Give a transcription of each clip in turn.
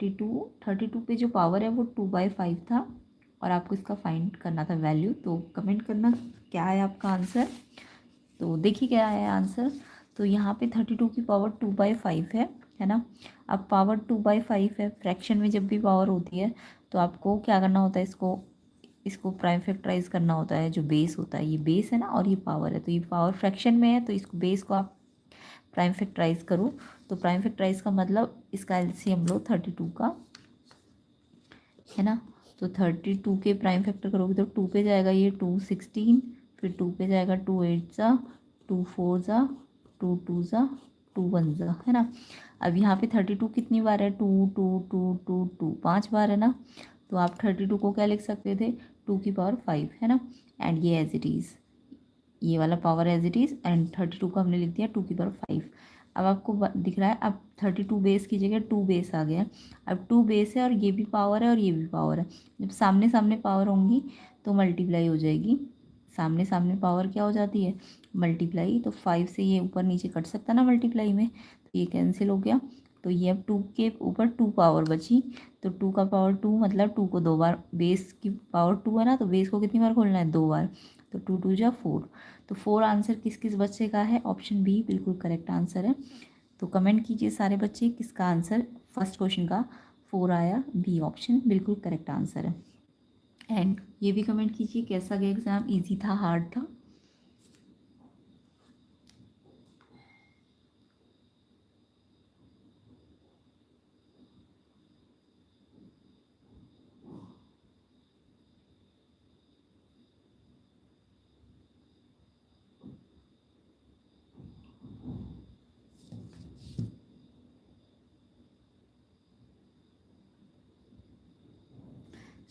32 पे जो पावर है वो 2/5 था और आपको इसका फाइंड करना था वैल्यू। तो कमेंट करना क्या है आपका आंसर। तो देखिए क्या है आंसर। तो यहाँ पे 32 की पावर 2/5 है ना। अब पावर 2/5 है, फ्रैक्शन में जब भी पावर होती है तो आपको क्या करना होता है, इसको इसको प्राइम फैक्टराइज करना होता है। जो बेस होता है, ये बेस है ना और ये पावर है, तो ये पावर फ्रैक्शन में है तो इसको बेस को आप प्राइम फैक्टराइज करो। तो प्राइम फैक्टराइज का मतलब इसका एलसीएम लो 32 का, है ना। तो 32 के प्राइम फैक्टर करोगे तो 2 पे जाएगा ये 2 16, फिर 2 पे जाएगा 2 8 ज़ा, 2 4 ज़ा, 2 2 ज़ा, 2 1 ज़ा, है ना। अब यहाँ पे 32 कितनी बार है, 2 2 2 2 2 5 बार है ना। तो आप 32 को क्या लिख सकते थे, 2 की पावर 5, है ना। एंड ये एज इट इज़, ये वाला power as it is, and 32 को हमने लिख दिया 2 की पावर 5। अब आपको दिख रहा है, अब 32 बेस की जगह 2 बेस आ गया। अब 2 बेस है और ये भी पावर है और ये भी पावर है। जब सामने सामने पावर होंगी तो मल्टीप्लाई हो जाएगी। सामने सामने पावर क्या हो जाती है, मल्टीप्लाई। तो 5 से ये ऊपर नीचे कट सकता ना मल्टीप्लाई में, तो ये कैंसिल हो गया। तो ये अब 2 के ऊपर 2 पावर बची। तो 2 का पावर 2 मतलब 2 को 2 बार, बेस की पावर 2 है ना, तो बेस को कितनी बार खोलना है, 2 बार। तो 2 2 जा 4। तो 4 आंसर किस किस बच्चे का है, ऑप्शन बी बिल्कुल करेक्ट आंसर है। तो कमेंट कीजिए सारे बच्चे किसका आंसर फर्स्ट क्वेश्चन का 4 आया, बी ऑप्शन बिल्कुल करेक्ट आंसर है। एंड ये भी कमेंट कीजिए कैसा गया एग्ज़ाम, इजी था, हार्ड था।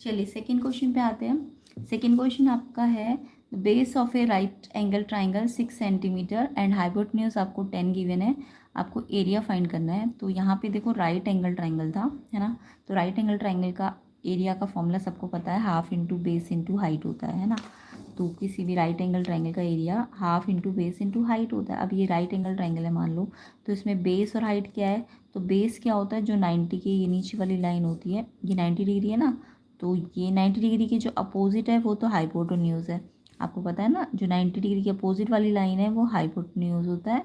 चलिए सेकंड क्वेश्चन पे आते हैं। सेकंड क्वेश्चन आपका है, base of A right angle triangle 6 centimetre and hypotenuse आपको 10 गिवन है। आपको एरिया फाइंड करना है। तो यहाँ पे देखो राइट एंगल ट्राइंगल था, है ना। तो राइट एंगल ट्राइंगल का एरिया का फॉर्मूला सबको पता है, half into base into height होता है ना। तो किसी भी राइट एंगल ट्राइंगल का area half into base into height होता है। अब ये राइट एंगल ट्राइंगल है मान लो, तो इसमें बेस और हाइट क्या है। तो बेस क्या होता है, जो 90 की ये नीचे वाली लाइन होती है, ये 90 डिग्री है ना। तो ये 90 डिग्री की जो अपोजिट है वो तो हाइपोटेन्यूज है। आपको पता है ना, जो 90 डिग्री की अपोजिट वाली लाइन है वो हाइपोटेन्यूज होता है।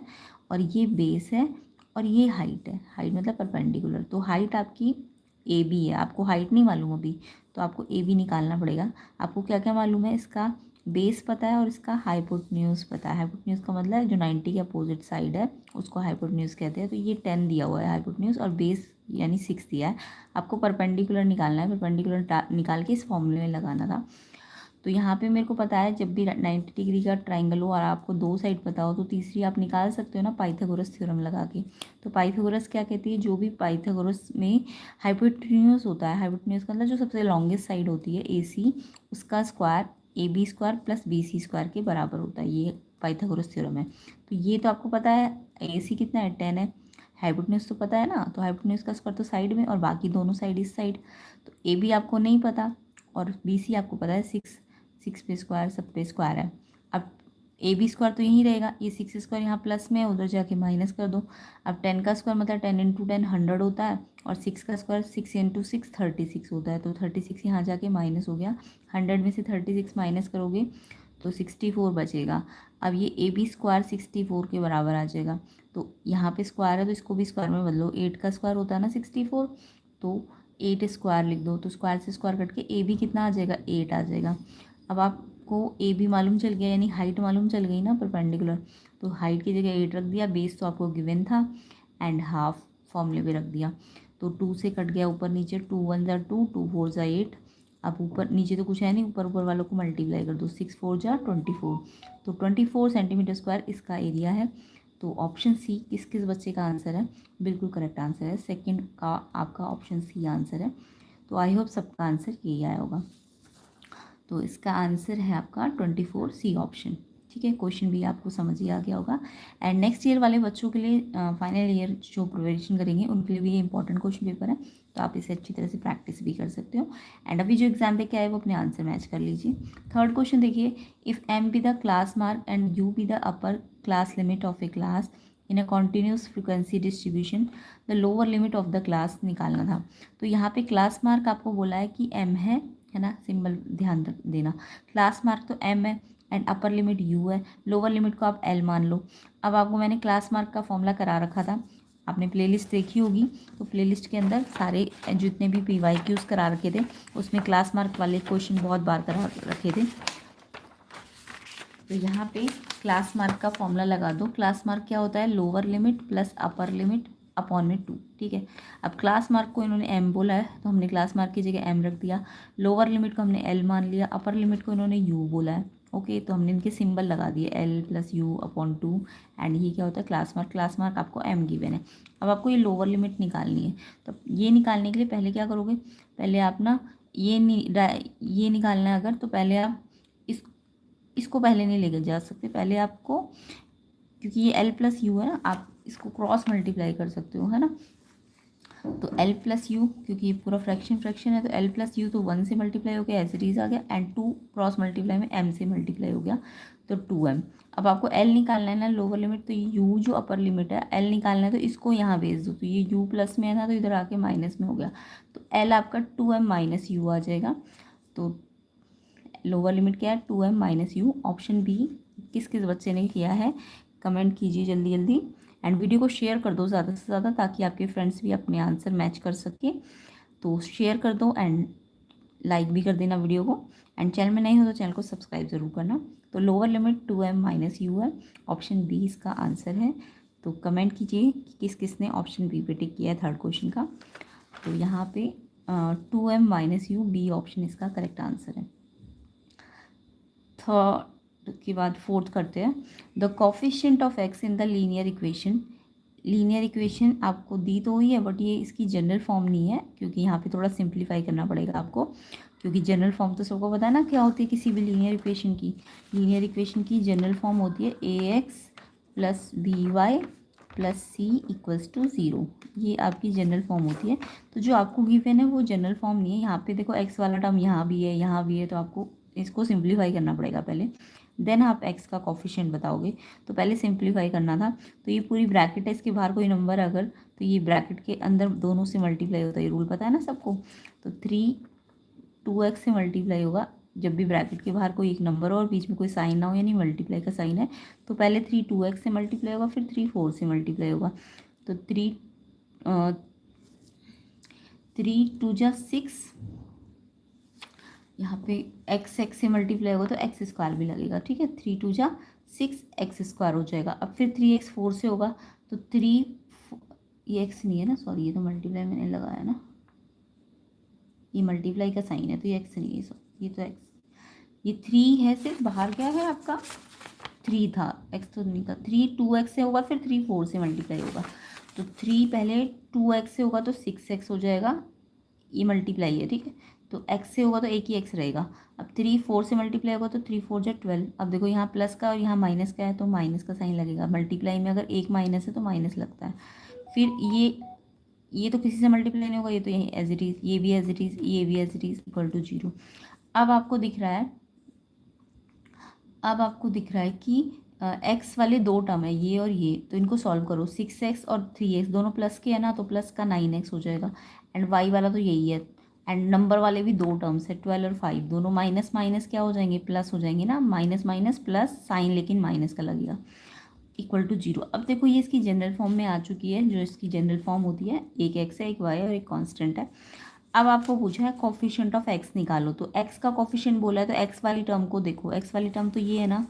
और ये बेस है और ये हाइट है, हाइट मतलब परपेंडिकुलर। तो हाइट आपकी ए बी है। आपको हाइट नहीं मालूम अभी, तो आपको ए बी निकालना पड़ेगा। आपको क्या क्या मालूम है, इसका बेस पता है और इसका हाइपोटेन्यूज पता है। हाइपोटेन्यूज का मतलब जो 90 के अपोजिट साइड है उसको हाइपोटेन्यूज कहते हैं। तो ये 10 दिया हुआ है हाइपोटेन्यूज, और बेस यानी 6 दिया है। आपको परपेंडिकुलर निकालना है, परपेंडिकुलर निकाल के इस फॉर्मूले में लगाना था। तो यहाँ पे मेरे को पता है, जब भी 90 डिग्री का ट्राइंगल हो और आपको 2 साइड पता हो तो तीसरी आप निकाल सकते हो ना पाइथागोरस थ्योरम लगा के। तो पाइथागोरस क्या कहती है, जो भी पाइथागोरस में हाइपोटेन्यूज होता है, हाइपोटेन्यूज का मतलब जो सबसे लॉन्गेस्ट साइड होती है ए सी, उसका square A B square plus B C square के बराबर होता है। ये पाइथागोरस थ्योरम है। तो ये तो आपको पता है, ए सी कितना है, 10 है। हाइपोटेन्यूज तो पता है ना, तो हाइपोटेन्यूज का स्क्वायर तो साइड में और बाकी दोनों साइड इस साइड। तो ए बी आपको नहीं पता और बी सी आपको पता है 6, 6 पे स्क्वायर, सब पे स्क्वायर है। अब ए बी स्क्वायर तो यहीं रहेगा, ये 6 स्क्वायर यहाँ प्लस में, उधर जाके माइनस कर दो। अब 10 का स्क्वायर मतलब 10 इंटू 10 100 होता है, और 6 का स्क्वायर 6 इंटू 6 36 होता है। तो 36 यहाँ जाके माइनस हो गया, 100 में से 36 माइनस करोगे तो 64 बचेगा। अब ये ए बी स्क्वायर 64 के बराबर आ जाएगा। तो यहाँ पे स्क्वायर है तो इसको भी स्क्वायर में बदलो, 8 का स्क्वायर होता है ना 64, तो 8 स्क्वायर लिख दो। तो स्क्वायर से स्क्वायर कट के ए बी कितना आ जाएगा, 8 आ जाएगा। अब आपको ए बी मालूम चल गया, यानी हाइट मालूम चल गई ना परपेंडिकुलर। तो हाइट की जगह 8 रख दिया, बेस तो आपको गिवन था, एंड हाफ फॉर्मूले पे रख दिया। तो 2 से कट गया ऊपर नीचे, 2 1 जा 2, 2 4 जा 8। अब ऊपर नीचे तो कुछ है नहीं, ऊपर ऊपर वालों को मल्टीप्लाई कर दो, 6 4 जा 24। तो 24 सेंटीमीटर स्क्वायर इसका एरिया है। तो ऑप्शन सी किस किस बच्चे का आंसर है, बिल्कुल करेक्ट आंसर है। सेकंड का आपका ऑप्शन सी आंसर है। तो आई होप सबका आंसर यही आया होगा। तो इसका आंसर है आपका 24 सी ऑप्शन। ठीक है, क्वेश्चन भी आपको समझ ही आ गया होगा। एंड नेक्स्ट ईयर वाले बच्चों के लिए, फाइनल ईयर जो प्रिपरेशन करेंगे उनके लिए भी ये इंपॉर्टेंट क्वेश्चन पेपर है, तो आप इसे अच्छी तरह से प्रैक्टिस भी कर सकते हो। एंड अभी जो एग्जाम दे के आए वो अपने आंसर मैच कर लीजिए। थर्ड क्वेश्चन देखिए, if M B the class mark and U B the upper class limit of a class, in a continuous frequency distribution the lower limit of the class निकालना था। तो यहाँ पे class mark आपको बोला है कि m है ना, सिंबल ध्यान देना, क्लास मार्क तो m है एंड अपर लिमिट u है, लोअर लिमिट को आप l मान लो। अब आपको मैंने क्लास मार्क का फॉर्मूला करा रखा था, आपने प्लेलिस्ट देखी होगी, तो प्लेलिस्ट के अंदर सारे जितने भी PYQs करा रखे थे उसमें क्लास मार्क वाले क्वेश्चन बहुत बार करा रखे थे। तो यहाँ पे क्लास मार्क का फॉर्मूला लगा दो। क्लास मार्क क्या होता है, lower limit plus upper limit upon में 2, ठीक है। अब क्लास मार्क को इन्होंने m बोला है तो हमने क्लास मार्क की जगह m रख दिया, लोअर लिमिट को हमने l मान लिया, अपर लिमिट को इन्होंने u बोला है, ओके। तो हमने इनके सिंबल लगा दिए l plus you upon 2 and ये क्या होता है क्लास मार्क। क्लास मार्क आपको m गिवन है। अब आपको ये लोअर लिमिट निकालनी है, तो ये निकालने के लिए पहले क्या करोगे, पहले आप ना ये निकालना है अगर, तो पहले आप इसको पहले नहीं लेके जा सकते, पहले आपको, क्योंकि ये l प्लस यू है ना, आप इसको क्रॉस मल्टीप्लाई कर सकते हो, है ना। तो l प्लस यू, क्योंकि ये पूरा फ्रैक्शन है, तो l प्लस यू तो 1 से मल्टीप्लाई हो गया, एज इट इज आ गया, एंड 2 क्रॉस मल्टीप्लाई में m से मल्टीप्लाई हो गया तो 2m। अब आपको l निकालना है ना लोअर लिमिट, तो ये u जो अपर लिमिट है l निकालना है, तो इसको यहाँ भेज दो, तो ये u प्लस में है ना, तो इधर आके माइनस में हो गया, तो l आपका 2m माइनस यू आ जाएगा। तो लोअर लिमिट क्या है, 2m minus you. Option B किस किस बच्चे ने किया है कमेंट कीजिए जल्दी जल्दी, एंड वीडियो को शेयर कर दो ज़्यादा से ज़्यादा ताकि आपके फ्रेंड्स भी अपने आंसर मैच कर सके। तो शेयर कर दो एंड लाइक भी कर देना वीडियो को, एंड चैनल में नहीं हो तो चैनल को सब्सक्राइब ज़रूर करना। तो lower limit 2m minus you है, ऑप्शन बी इसका आंसर है। तो कमेंट कीजिए कि किस किस ने ऑप्शन बी पे टिक किया है थर्ड क्वेश्चन का। तो यहाँ पे 2m minus U, B option इसका करेक्ट आंसर है। थर्ड के बाद फोर्थ करते हैं, the coefficient of X in the linear equation. Linear equation आपको दी तो हुई है बट ये इसकी जनरल फॉर्म नहीं है, क्योंकि यहाँ पे थोड़ा सिंप्लीफाई करना पड़ेगा आपको, क्योंकि जनरल फॉर्म तो सबको पता है ना क्या होती है किसी भी लीनियर इक्वेशन की। लीनियर इक्वेशन की जनरल फॉर्म होती है ax plus by plus C equals to 0, ये आपकी जनरल फॉर्म होती है। तो जो आपको गिवन है वो जनरल फॉर्म नहीं है। यहाँ पे देखो x वाला टर्म यहाँ भी है, यहाँ भी है, तो आपको इसको सिंप्लीफाई करना पड़ेगा पहले, देन आप x का कॉफिशिएंट बताओगे। तो पहले सिंप्लीफाई करना था, तो ये पूरी ब्रैकेट है, इसके बाहर कोई नंबर अगर, तो ये ब्रैकेट के अंदर दोनों से मल्टीप्लाई होता है, ये रूल पता है ना सबको। तो 3 2x से मल्टीप्लाई होगा जब भी ब्रैकेट के बाहर कोई एक नंबर हो और बीच में कोई साइन ना हो, यानी मल्टीप्लाई का साइन है, तो पहले 3 2x से मल्टीप्लाई होगा, फिर 3 4 से मल्टीप्लाई होगा। तो 3 2 जा 6, यहाँ पे x से मल्टीप्लाई होगा तो एक्स स्क्वायर भी लगेगा, ठीक है। 3 2 जा 6 एक्स स्क्वायर हो जाएगा। अब फिर 3x 4 से होगा तो 3, ये x नहीं है ना, सॉरी ये तो मल्टीप्लाई मैंने लगाया ना, ये मल्टीप्लाई का साइन है तो ये x नहीं है, ये तो x, ये 3 है, सिर्फ बाहर क्या है आपका 3 था, x तो नहीं था। 3 2x से होगा, फिर 3 4 से मल्टीप्लाई होगा, तो 3 पहले 2x से होगा तो 6x हो जाएगा, ये मल्टीप्लाई है, ठीक है। तो x से होगा तो एक ही x रहेगा। अब 3 4 से मल्टीप्लाई होगा तो 3 4 जा 12। अब देखो यहाँ प्लस का और यहाँ माइनस का है तो माइनस का साइन लगेगा, मल्टीप्लाई में अगर एक माइनस है तो माइनस लगता है। फिर ये तो किसी से मल्टीप्लाई नहीं होगा, ये तो यही एज इट इज़, ये भी एज इट इज़, ये भी as it is equal to 0। अब आपको दिख रहा है कि x वाले दो टर्म है ये और ये, तो इनको सॉल्व करो। 6x और 3x दोनों प्लस के है ना, तो प्लस का 9x हो जाएगा, एंड y वाला तो यही है, एंड नंबर वाले भी दो टर्म्स है 12 और 5, दोनों माइनस माइनस क्या हो जाएंगे, प्लस हो जाएंगे ना, माइनस माइनस प्लस, साइन लेकिन माइनस का लगेगा, इक्वल टू 0। अब देखो ये इसकी जनरल फॉर्म में आ चुकी है, जो इसकी जनरल फॉर्म होती है, एक x है, एक y है और एक कांस्टेंट है। अब आपको पूछा है कॉफिशिएंट ऑफ x निकालो, तो x का कॉफिशिएंट बोला है तो x वाली टर्म को देखो, x वाली टर्म तो ये है ना,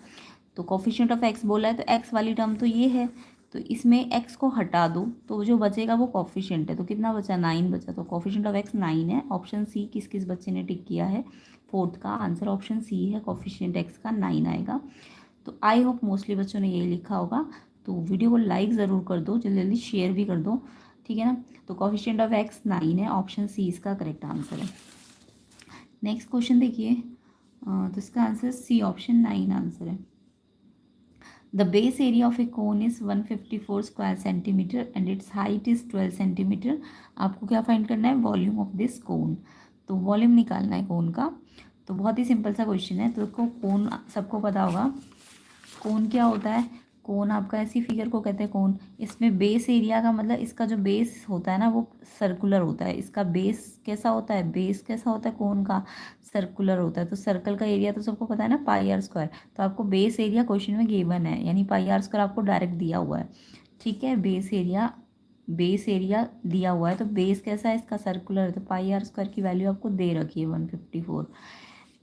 तो कॉफिशिएंट ऑफ x बोला है तो x वाली टर्म तो ये है, तो इसमें x को हटा दो तो जो बचेगा वो कॉफिशिएंट है। तो कितना बचा, 9 बचा, तो कॉफिशिएंट ऑफ x 9 है। ऑप्शन सी किस किस बच्चे ने टिक किया है, फोर्थ का आंसर ऑप्शन सी है, कॉफिशिएंट x का 9 आएगा। तो आई होप मोस्टली बच्चों ने यही लिखा होगा। तो वीडियो को लाइक ज़रूर कर दो, जल्दी जल्दी शेयर भी कर दो, ठीक है ना। तो कॉफिशिएंट ऑफ x 9 है, ऑप्शन सी इसका करेक्ट आंसर है। नेक्स्ट क्वेश्चन देखिए, तो इसका आंसर सी ऑप्शन 9 आंसर है। The base area of a cone is 154 square centimeter and its height is 12 centimeter. आपको क्या फाइंड करना है, वॉल्यूम ऑफ दिस कोन। तो वॉल्यूम निकालना है कोन का। तो बहुत ही सिंपल सा क्वेश्चन है। तो इसको कोन सबको पता होगा, कोन क्या होता है, कोन आपका ऐसी फिगर को कहते हैं कोन। इसमें बेस एरिया का मतलब इसका जो बेस होता है ना वो सर्कुलर होता है। इसका बेस कैसा होता है, बेस कैसा होता है कोन का, सर्कुलर होता है। तो सर्कल का एरिया तो सबको पता है ना, पाई आर स्क्वायर। तो आपको बेस एरिया क्वेश्चन में गिवन है, यानी पाई आर स्क्वायर आपको डायरेक्ट दिया हुआ है। ठीक है, बेस एरिया दिया हुआ है, तो बेस कैसा है इसका, सर्कुलर है। तो पाई आर स्क्वायर की वैल्यू आपको दे रखी है 154।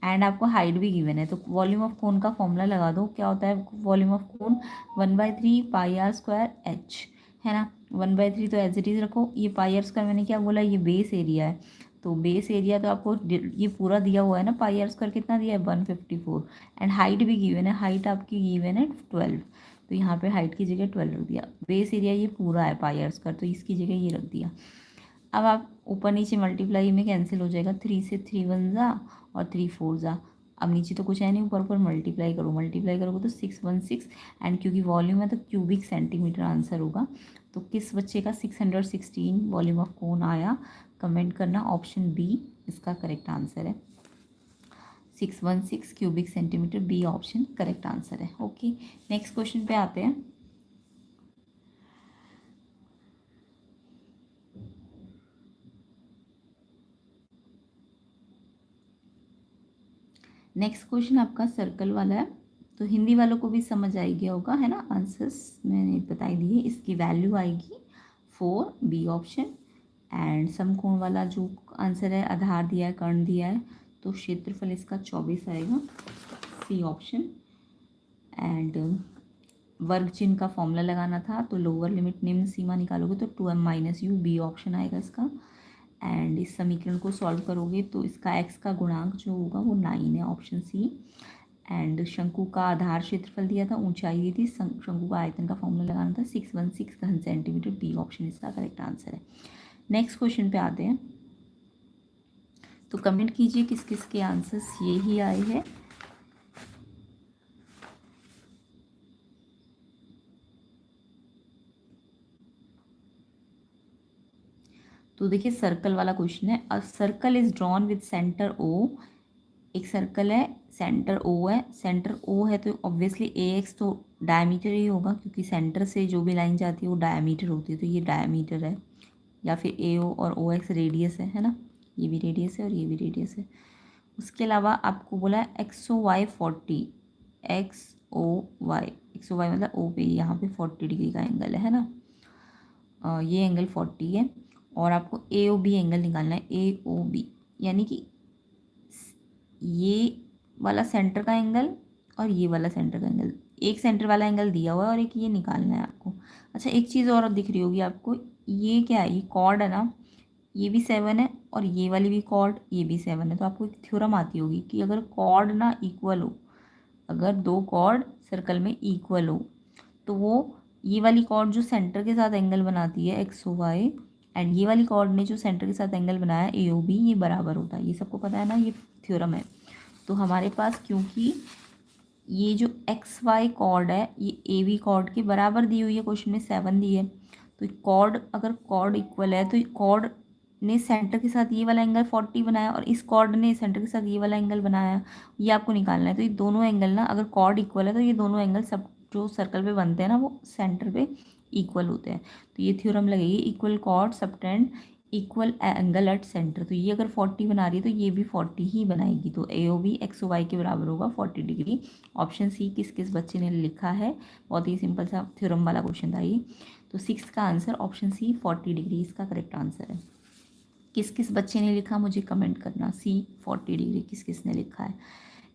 एंड आपको हाइट भी गिवन है। तो वॉल्यूम ऑफ कोन का फॉर्मूला लगा दो, क्या होता है volume of cone, 1/3 pi R square H, है ना। 1/3 तो एज इट इज रखो। ये पाई आर स्क्वायर मैंने क्या बोला, ये बेस एरिया है। तो बेस एरिया तो आपको ये पूरा दिया हुआ है ना, पाई आर स्क्वायर कितना दिया है 154। एंड हाइट भी गिवन है, हाइट आपकी गिवन है 12। तो यहाँ पे हाइट की जगह 12 रख दिया। बेस एरिया ये पूरा है पाई आर स्क्वायर, तो इसकी जगह ये रख दिया। अब आप ऊपर नीचे मल्टीप्लाई में कैंसिल हो जाएगा, 3 से 3 1 जा और 3 4 जा। अब नीचे तो कुछ है नहीं, ऊपर ऊपर मल्टीप्लाई करोगे तो 616। एंड क्योंकि वॉल्यूम है तो क्यूबिक सेंटीमीटर आंसर होगा। तो किस बच्चे का 616 वॉल्यूम ऑफ कोन आया, कमेंट करना। ऑप्शन बी इसका करेक्ट आंसर है, 616 cubic centimetre, B option correct answer है। ओके, नेक्स्ट क्वेश्चन पे आते हैं। नेक्स्ट क्वेश्चन आपका सर्कल वाला है, तो हिंदी वालों को भी समझ आई गया होगा, है ना। आंसर्स मैंने बता दिए, इसकी वैल्यू आएगी 4, बी ऑप्शन। एंड समकोण वाला जो आंसर है, आधार दिया है, कर्ण दिया है, तो क्षेत्रफल इसका 24 आएगा, सी ऑप्शन। एंड वर्ग चिन्ह का फॉर्मूला लगाना था, तो लोअर लिमिट निम्न सीमा निकालोगे तो 2m - u, बी ऑप्शन आएगा इसका। एंड इस समीकरण को सॉल्व करोगे तो इसका x का गुणांक जो होगा वो 9 है, ऑप्शन सी। एंड शंकु का आधार क्षेत्रफल दिया था, ऊंचाई दी थी, शंकु का आयतन का फॉर्मूला लगाना था 616 घन सेंटीमीटर, बी ऑप्शन इसका करेक्ट आंसर है। नेक्स्ट क्वेश्चन पे आते हैं, तो कमेंट कीजिए किस किस के आंसर्स ये ही आए हैं। तो देखिए सर्कल वाला क्वेश्चन है, a circle is drawn with centre O. एक सर्कल है, सेंटर ओ है, सेंटर ओ है तो ऑब्वियसली ए एक्स तो डायमीटर ही होगा, क्योंकि सेंटर से जो भी लाइन जाती है वो डायमीटर होती है, तो ये डायमीटर है। या फिर ए ओ और ओ एक्स रेडियस है ना, ये भी रेडियस है और ये भी रेडियस है। उसके अलावा आपको बोला है X O Y 40, X O Y मतलब ओ पे यहाँ पे 40 डिग्री का एंगल है ना। ये एंगल 40 है। और आपको ए ओ बी एंगल निकालना है, ए ओ बी यानी कि ये वाला सेंटर का एंगल और ये वाला सेंटर का एंगल, एक सेंटर वाला एंगल दिया हुआ है और एक ये निकालना है आपको। अच्छा, एक चीज़ और दिख रही होगी आपको, ये क्या है, ये कॉर्ड है ना, ये भी 7 है और ये वाली भी कॉर्ड, ये भी 7 है। तो आपको एक थ्योरम आती होगी कि अगर कॉर्ड ना इक्वल हो, अगर दो कॉर्ड सर्कल में इक्वल हो, तो वो ये वाली कॉर्ड जो सेंटर के साथ एंगल बनाती है एक्स ओ वाई, एंड ये वाली कॉर्ड ने जो सेंटर के साथ एंगल बनाया ए ओ बी, ये बराबर होता है। ये सबको पता है ना, ये थ्योरम है। तो हमारे पास क्योंकि ये जो एक्स वाई कॉर्ड है ये ए बी कॉर्ड के बराबर दी हुई है, क्वेश्चन में 7 दी है। तो कॉर्ड, अगर कॉर्ड इक्वल है तो कॉर्ड ने सेंटर के साथ ये वाला एंगल 40 बनाया और इस कॉर्ड ने सेंटर के साथ ये वाला एंगल बनाया, ये आपको निकालना है। तो ये दोनों एंगल ना, अगर कॉर्ड इक्वल है तो ये दोनों एंगल सब जो सर्कल पे बनते हैं ना वो सेंटर पे इक्वल होते हैं। तो ये थ्योरम लगेगी, equal cord subtend equal angle at centre. तो ये अगर 40 बना रही है तो ये भी 40 ही बनाएगी। तो A O B X O Y के बराबर होगा 40 डिग्री। ऑप्शन सी किस किस बच्चे ने लिखा है, बहुत ही सिंपल सा थ्योरम वाला क्वेश्चन था ये। तो 6 का आंसर ऑप्शन सी 40 डिग्री इसका करेक्ट आंसर है। किस किस बच्चे ने लिखा मुझे कमेंट करना, सी 40 डिग्री किस किस ने लिखा है।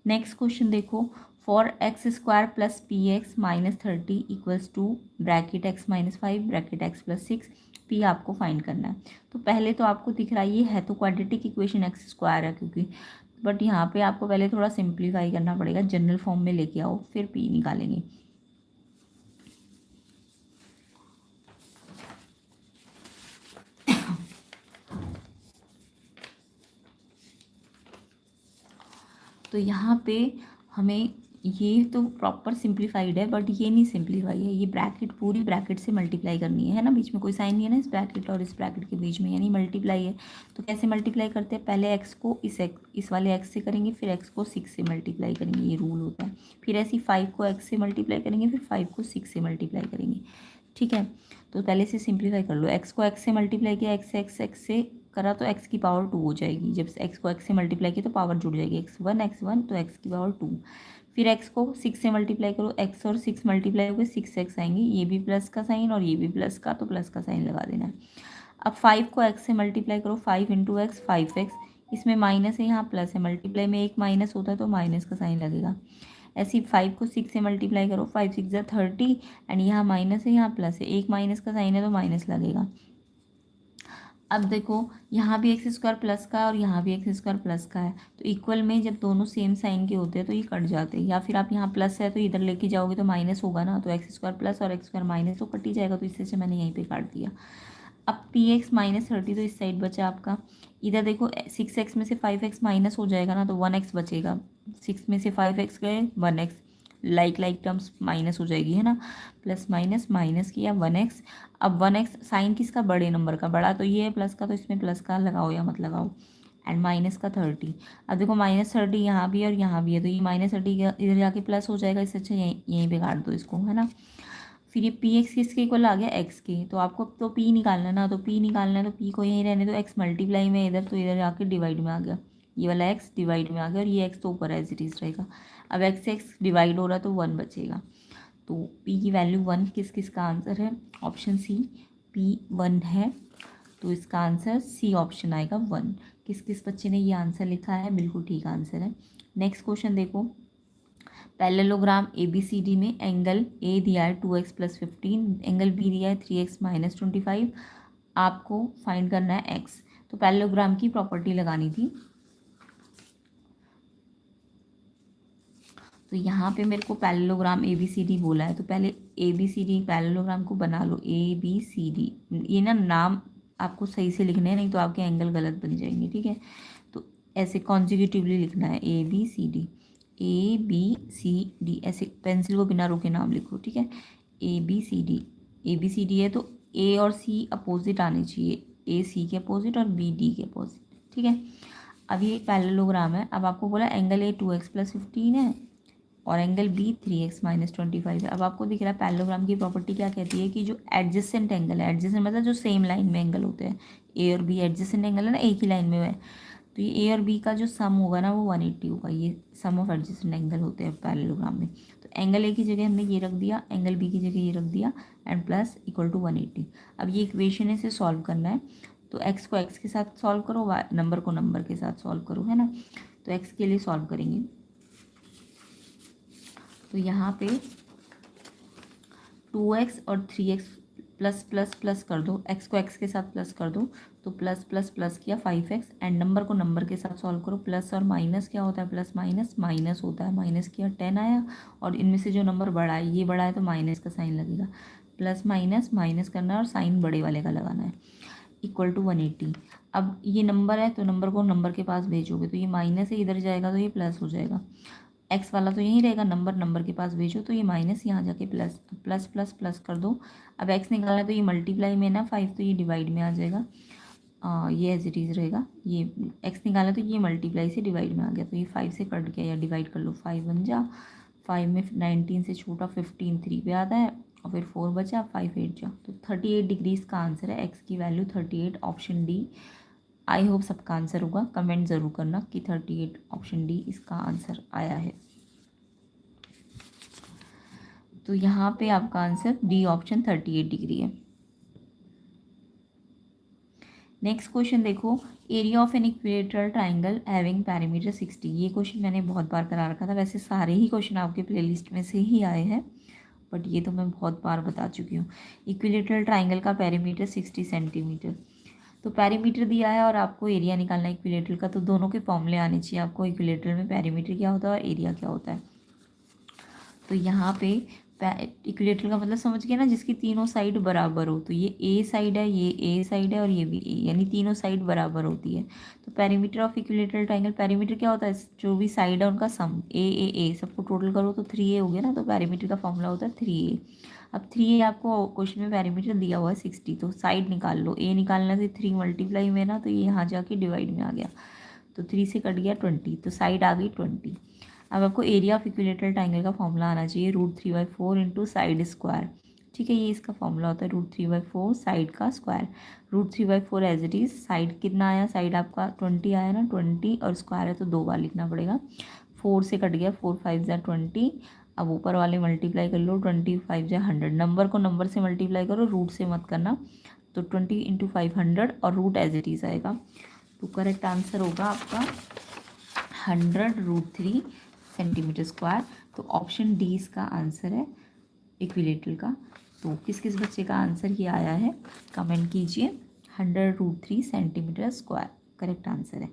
नेक्स्ट क्वेश्चन देखो, for x square plus P x minus 30 equals to bracket x minus 5 bracket x plus 6, P आपको फाइंड करना है। तो पहले तो आपको दिख रहा है ये है तो क्वाड्रेटिक इक्वेशन एक्स स्क्वायर है क्योंकि, बट यहाँ पे आपको पहले थोड़ा सिंप्लीफाई करना पड़ेगा, जनरल फॉर्म में लेके आओ फिर पी निकालेंगे। तो यहाँ पे हमें ये तो प्रॉपर सिंप्लीफाइड है, बट ये नहीं सिंप्लीफाई है, ये ब्रैकेट पूरी ब्रैकेट से मल्टीप्लाई करनी है ना, बीच में कोई साइन नहीं है ना इस ब्रैकेट और इस ब्रैकेट के बीच में, यानी मल्टीप्लाई है। तो कैसे मल्टीप्लाई करते हैं, पहले एक्स को इस वाले एक्स से करेंगे, फिर एक्स को 6 से मल्टीप्लाई करेंगे, ये रूल होता है। फिर ऐसे 5 को एक्स से मल्टीप्लाई करेंगे, फिर 5 को 6 से मल्टीप्लाई करेंगे, ठीक है। तो पहले से सिंप्लीफाई कर लो, एक्स को एक्स से मल्टीप्लाई किया, एक्स से करा तो एक्स की पावर 2 हो जाएगी, जब एक्स को एक्स से मल्टीप्लाई किया तो पावर जुड़ जाएगी, x1 तो एक्स की पावर 2। फिर एक्स को 6 से मल्टीप्लाई करो, एक्स और 6 मल्टीप्लाई हो गए 6x आएंगे, ये भी प्लस का साइन और ये भी प्लस का, तो प्लस का साइन लगा देना है। अब 5 को एक्स से मल्टीप्लाई करो, 5 इंटू एक्स 5x, इसमें माइनस है यहाँ प्लस है, मल्टीप्लाई में एक माइनस होता है तो माइनस का साइन लगेगा। ऐसे ही 5 को 6 से मल्टीप्लाई करो, 5 6 जा 30 एंड यहाँ माइनस है यहाँ प्लस है, एक माइनस का साइन है तो माइनस लगेगा। अब देखो यहाँ भी एक्स स्क्वायर प्लस का और यहाँ भी एक्स स्क्वायर प्लस का है, तो इक्वल में जब दोनों सेम साइन के होते हैं तो ये कट जाते हैं, या फिर आप यहाँ प्लस है तो इधर लेके जाओगे तो माइनस होगा ना, तो एक्स स्क्वायर प्लस और एक्स स्क्वायर माइनस तो कट ही जाएगा, तो इससे मैंने यहीं पे काट दिया। अब पी एक्स -30 तो इस साइड बचा आपका, इधर देखो 6x में से 5x माइनस हो जाएगा ना, तो 1x बचेगा, 6 में से 5x गए 1x, लाइक टर्म्स माइनस हो जाएगी है ना, प्लस माइनस माइनस किया 1x। अब 1x साइन किसका, बड़े नंबर का, बड़ा तो ये है प्लस का, तो इसमें प्लस का लगाओ या मत लगाओ, एंड माइनस का 30। अब देखो -30 यहाँ भी है और यहाँ भी है, तो ये -30 इधर जाके प्लस हो जाएगा, इससे अच्छा यहीं पे काट दो इसको, है ना। फिर ये पी एक्स किसके इक्वल आ गया, एक्स के, तो आपको तो पी निकालना है ना, तो पी निकालना है तो पी को यहीं रहने दो, एक्स मल्टीप्लाई में इधर, तो इधर जाके डिवाइड में आ गया, ये वाला एक्स डिवाइड में आ गया और ये एक्स तो ऊपर एज इट इज़ रहेगा। अब एक्स से एक्स डिवाइड हो रहा है तो 1 बचेगा, तो पी की वैल्यू 1 किस किस का आंसर है, ऑप्शन सी पी 1 है, तो इसका आंसर सी ऑप्शन आएगा 1। किस किस बच्चे ने ये आंसर लिखा है, बिल्कुल ठीक आंसर है। नेक्स्ट क्वेश्चन देखो, पैरेललोग्राम ABCD में एंगल ए दिया है 2x + 15, एंगल बी दिया है 3x - 25, आपको फाइंड करना है x। तो पैरेललोग्राम की प्रॉपर्टी लगानी थी, तो यहाँ पे मेरे को पैरेललोग्राम ABCD बोला है, तो पहले ABCD पैरेललोग्राम को बना लो, ABCD, ये ना नाम आपको सही से लिखने हैं, नहीं तो आपके एंगल गलत बन जाएंगे, ठीक है। तो ऐसे कॉन्जिक्यूटिवली लिखना है ABCD, ABCD, ऐसे पेंसिल को बिना रोके नाम लिखो, ठीक है। ABCD है तो A और C अपोजिट आने चाहिए, A C के अपोजिट और B D के अपोजिट, ठीक है। अब ये पैरेललोग्राम है, अब आपको बोला एंगल A 2x + 15 है और एंगल B 3x - 25 है। अब आपको दिख रहा है पैरेललोग्राम की प्रॉपर्टी क्या कहती है कि जो एडजेसेंट एंगल है, एडजेसेंट मतलब जो सेम लाइन में एंगल होते हैं, A और B एडजेसेंट एंगल है ना, एक ही लाइन में है, तो ये A और B का जो सम होगा ना वो 180 होगा, ये सम ऑफ एडजेसेंट एंगल होते हैं पैरेललोग्राम में। तो एंगल A की जगह हमने ये रख दिया, एंगल B की जगह ये रख दिया एंड प्लस इक्वल टू 180। अब ये इक्वेशन है, इसे सॉल्व करना है, तो x को x के साथ सॉल्व करो, नंबर को नंबर के साथ सॉल्व करो, है ना। तो x के लिए सॉल्व करेंगे, तो यहाँ पे 2x और 3x प्लस प्लस प्लस कर दो, x को x के साथ प्लस कर दो, तो प्लस प्लस प्लस किया 5x, एंड नंबर को नंबर के साथ सॉल्व करो, प्लस और माइनस क्या होता है, प्लस माइनस माइनस होता है, माइनस किया 10 आया, और इनमें से जो नंबर बड़ा है, ये बड़ा है तो माइनस का साइन लगेगा, प्लस माइनस माइनस करना है और साइन बड़े वाले का लगाना है, इक्वल टू 180। अब ये नंबर है तो नंबर को नंबर के पास भेजोगे, तो ये माइनस से इधर जाएगा तो ये प्लस हो जाएगा, एक्स वाला तो यहीं रहेगा, नंबर नंबर के पास भेजो तो ये माइनस यहाँ जाके प्लस, प्लस प्लस प्लस कर दो। अब एक्स निकालना है तो ये मल्टीप्लाई में ना 5, तो ये डिवाइड में आ जाएगा, ये एज इट इज़ रहेगा, ये एक्स निकाला तो ये मल्टीप्लाई से डिवाइड में आ गया, तो ये 5 से कट गया या डिवाइड कर लो, 5 बन जा, 5 में 19 से छोटा 15 3 पे आता है, और फिर 4 बचा, 5 8 जा, तो 38 डिग्रीज का आंसर है, एक्स की value 38, option D. I hope सबका आंसर होगा, कमेंट ज़रूर करना कि 38 ऑप्शन डी इसका आंसर आया है। तो यहाँ पे आपका आंसर डी ऑप्शन 38 डिग्री है। नेक्स्ट क्वेश्चन देखो, area of an equilateral triangle having perimeter 60। ये क्वेश्चन मैंने बहुत बार करा रखा था, वैसे सारे ही क्वेश्चन आपके प्लेलिस्ट में से ही आए हैं, बट ये तो मैं बहुत बार बता चुकी हूँ। इक्विलेटरल ट्राइंगल का पैरीमीटर 60 सेंटीमीटर, तो पैरीमीटर दिया है और आपको एरिया निकालना है इक्विलेटरल का, तो दोनों के फॉर्मूले आने चाहिए आपको, इक्विलेटरल में पैरीमीटर क्या होता है और एरिया क्या होता है। तो यहाँ पे इक्विलेटरल का मतलब समझ गए ना, जिसकी तीनों साइड बराबर हो। तो ये ए साइड है, ये ए साइड है और ये भी ए, यानी तीनों साइड बराबर होती है। तो perimeter of equilateral triangle, perimeter क्या होता है, जो भी साइड है उनका सम, ए ए ए सबको टोटल करो तो 3a हो गया ना। तो पेरीमीटर का फॉर्मूला होता है 3a। अब 3a आपको क्वेश्चन में पेरीमीटर दिया हुआ है 60, तो साइड निकाल लो। ए निकालने से 3 मल्टीप्लाई में ना, तो ये यहाँ जाके डिवाइड में आ गया, तो 3 से कट गया 20, तो साइड आ गई 20। अब आपको एरिया ऑफ इक्विलेटरल ट्रायंगल का फॉर्मूला आना चाहिए √3/4 इंटू साइड स्क्वायर। ठीक है, ये इसका फॉर्मूला होता है √3/4 साइड का square. √3/4 as it is, side कितना आया, साइड आपका 20 आया ना, 20 और स्क्वायर है तो 2 बार लिखना पड़ेगा। 4 से कट गया, 4 5 ज़ा 20। अब ऊपर वाले मल्टीप्लाई कर लो, 20 5 ज़ा 100। नंबर को नंबर से मल्टीप्लाई करो, रूट से मत करना। तो 20 इंटू 500 और रूट एज इट इज़ आएगा। तो करेक्ट आंसर होगा आपका 100√3 सेंटीमीटर स्क्वायर। तो ऑप्शन डी इसका आंसर है इक्विलेटरल का। तो किस किस बच्चे का आंसर ये आया है कमेंट कीजिए। 100√3 सेंटीमीटर स्क्वायर करेक्ट आंसर है।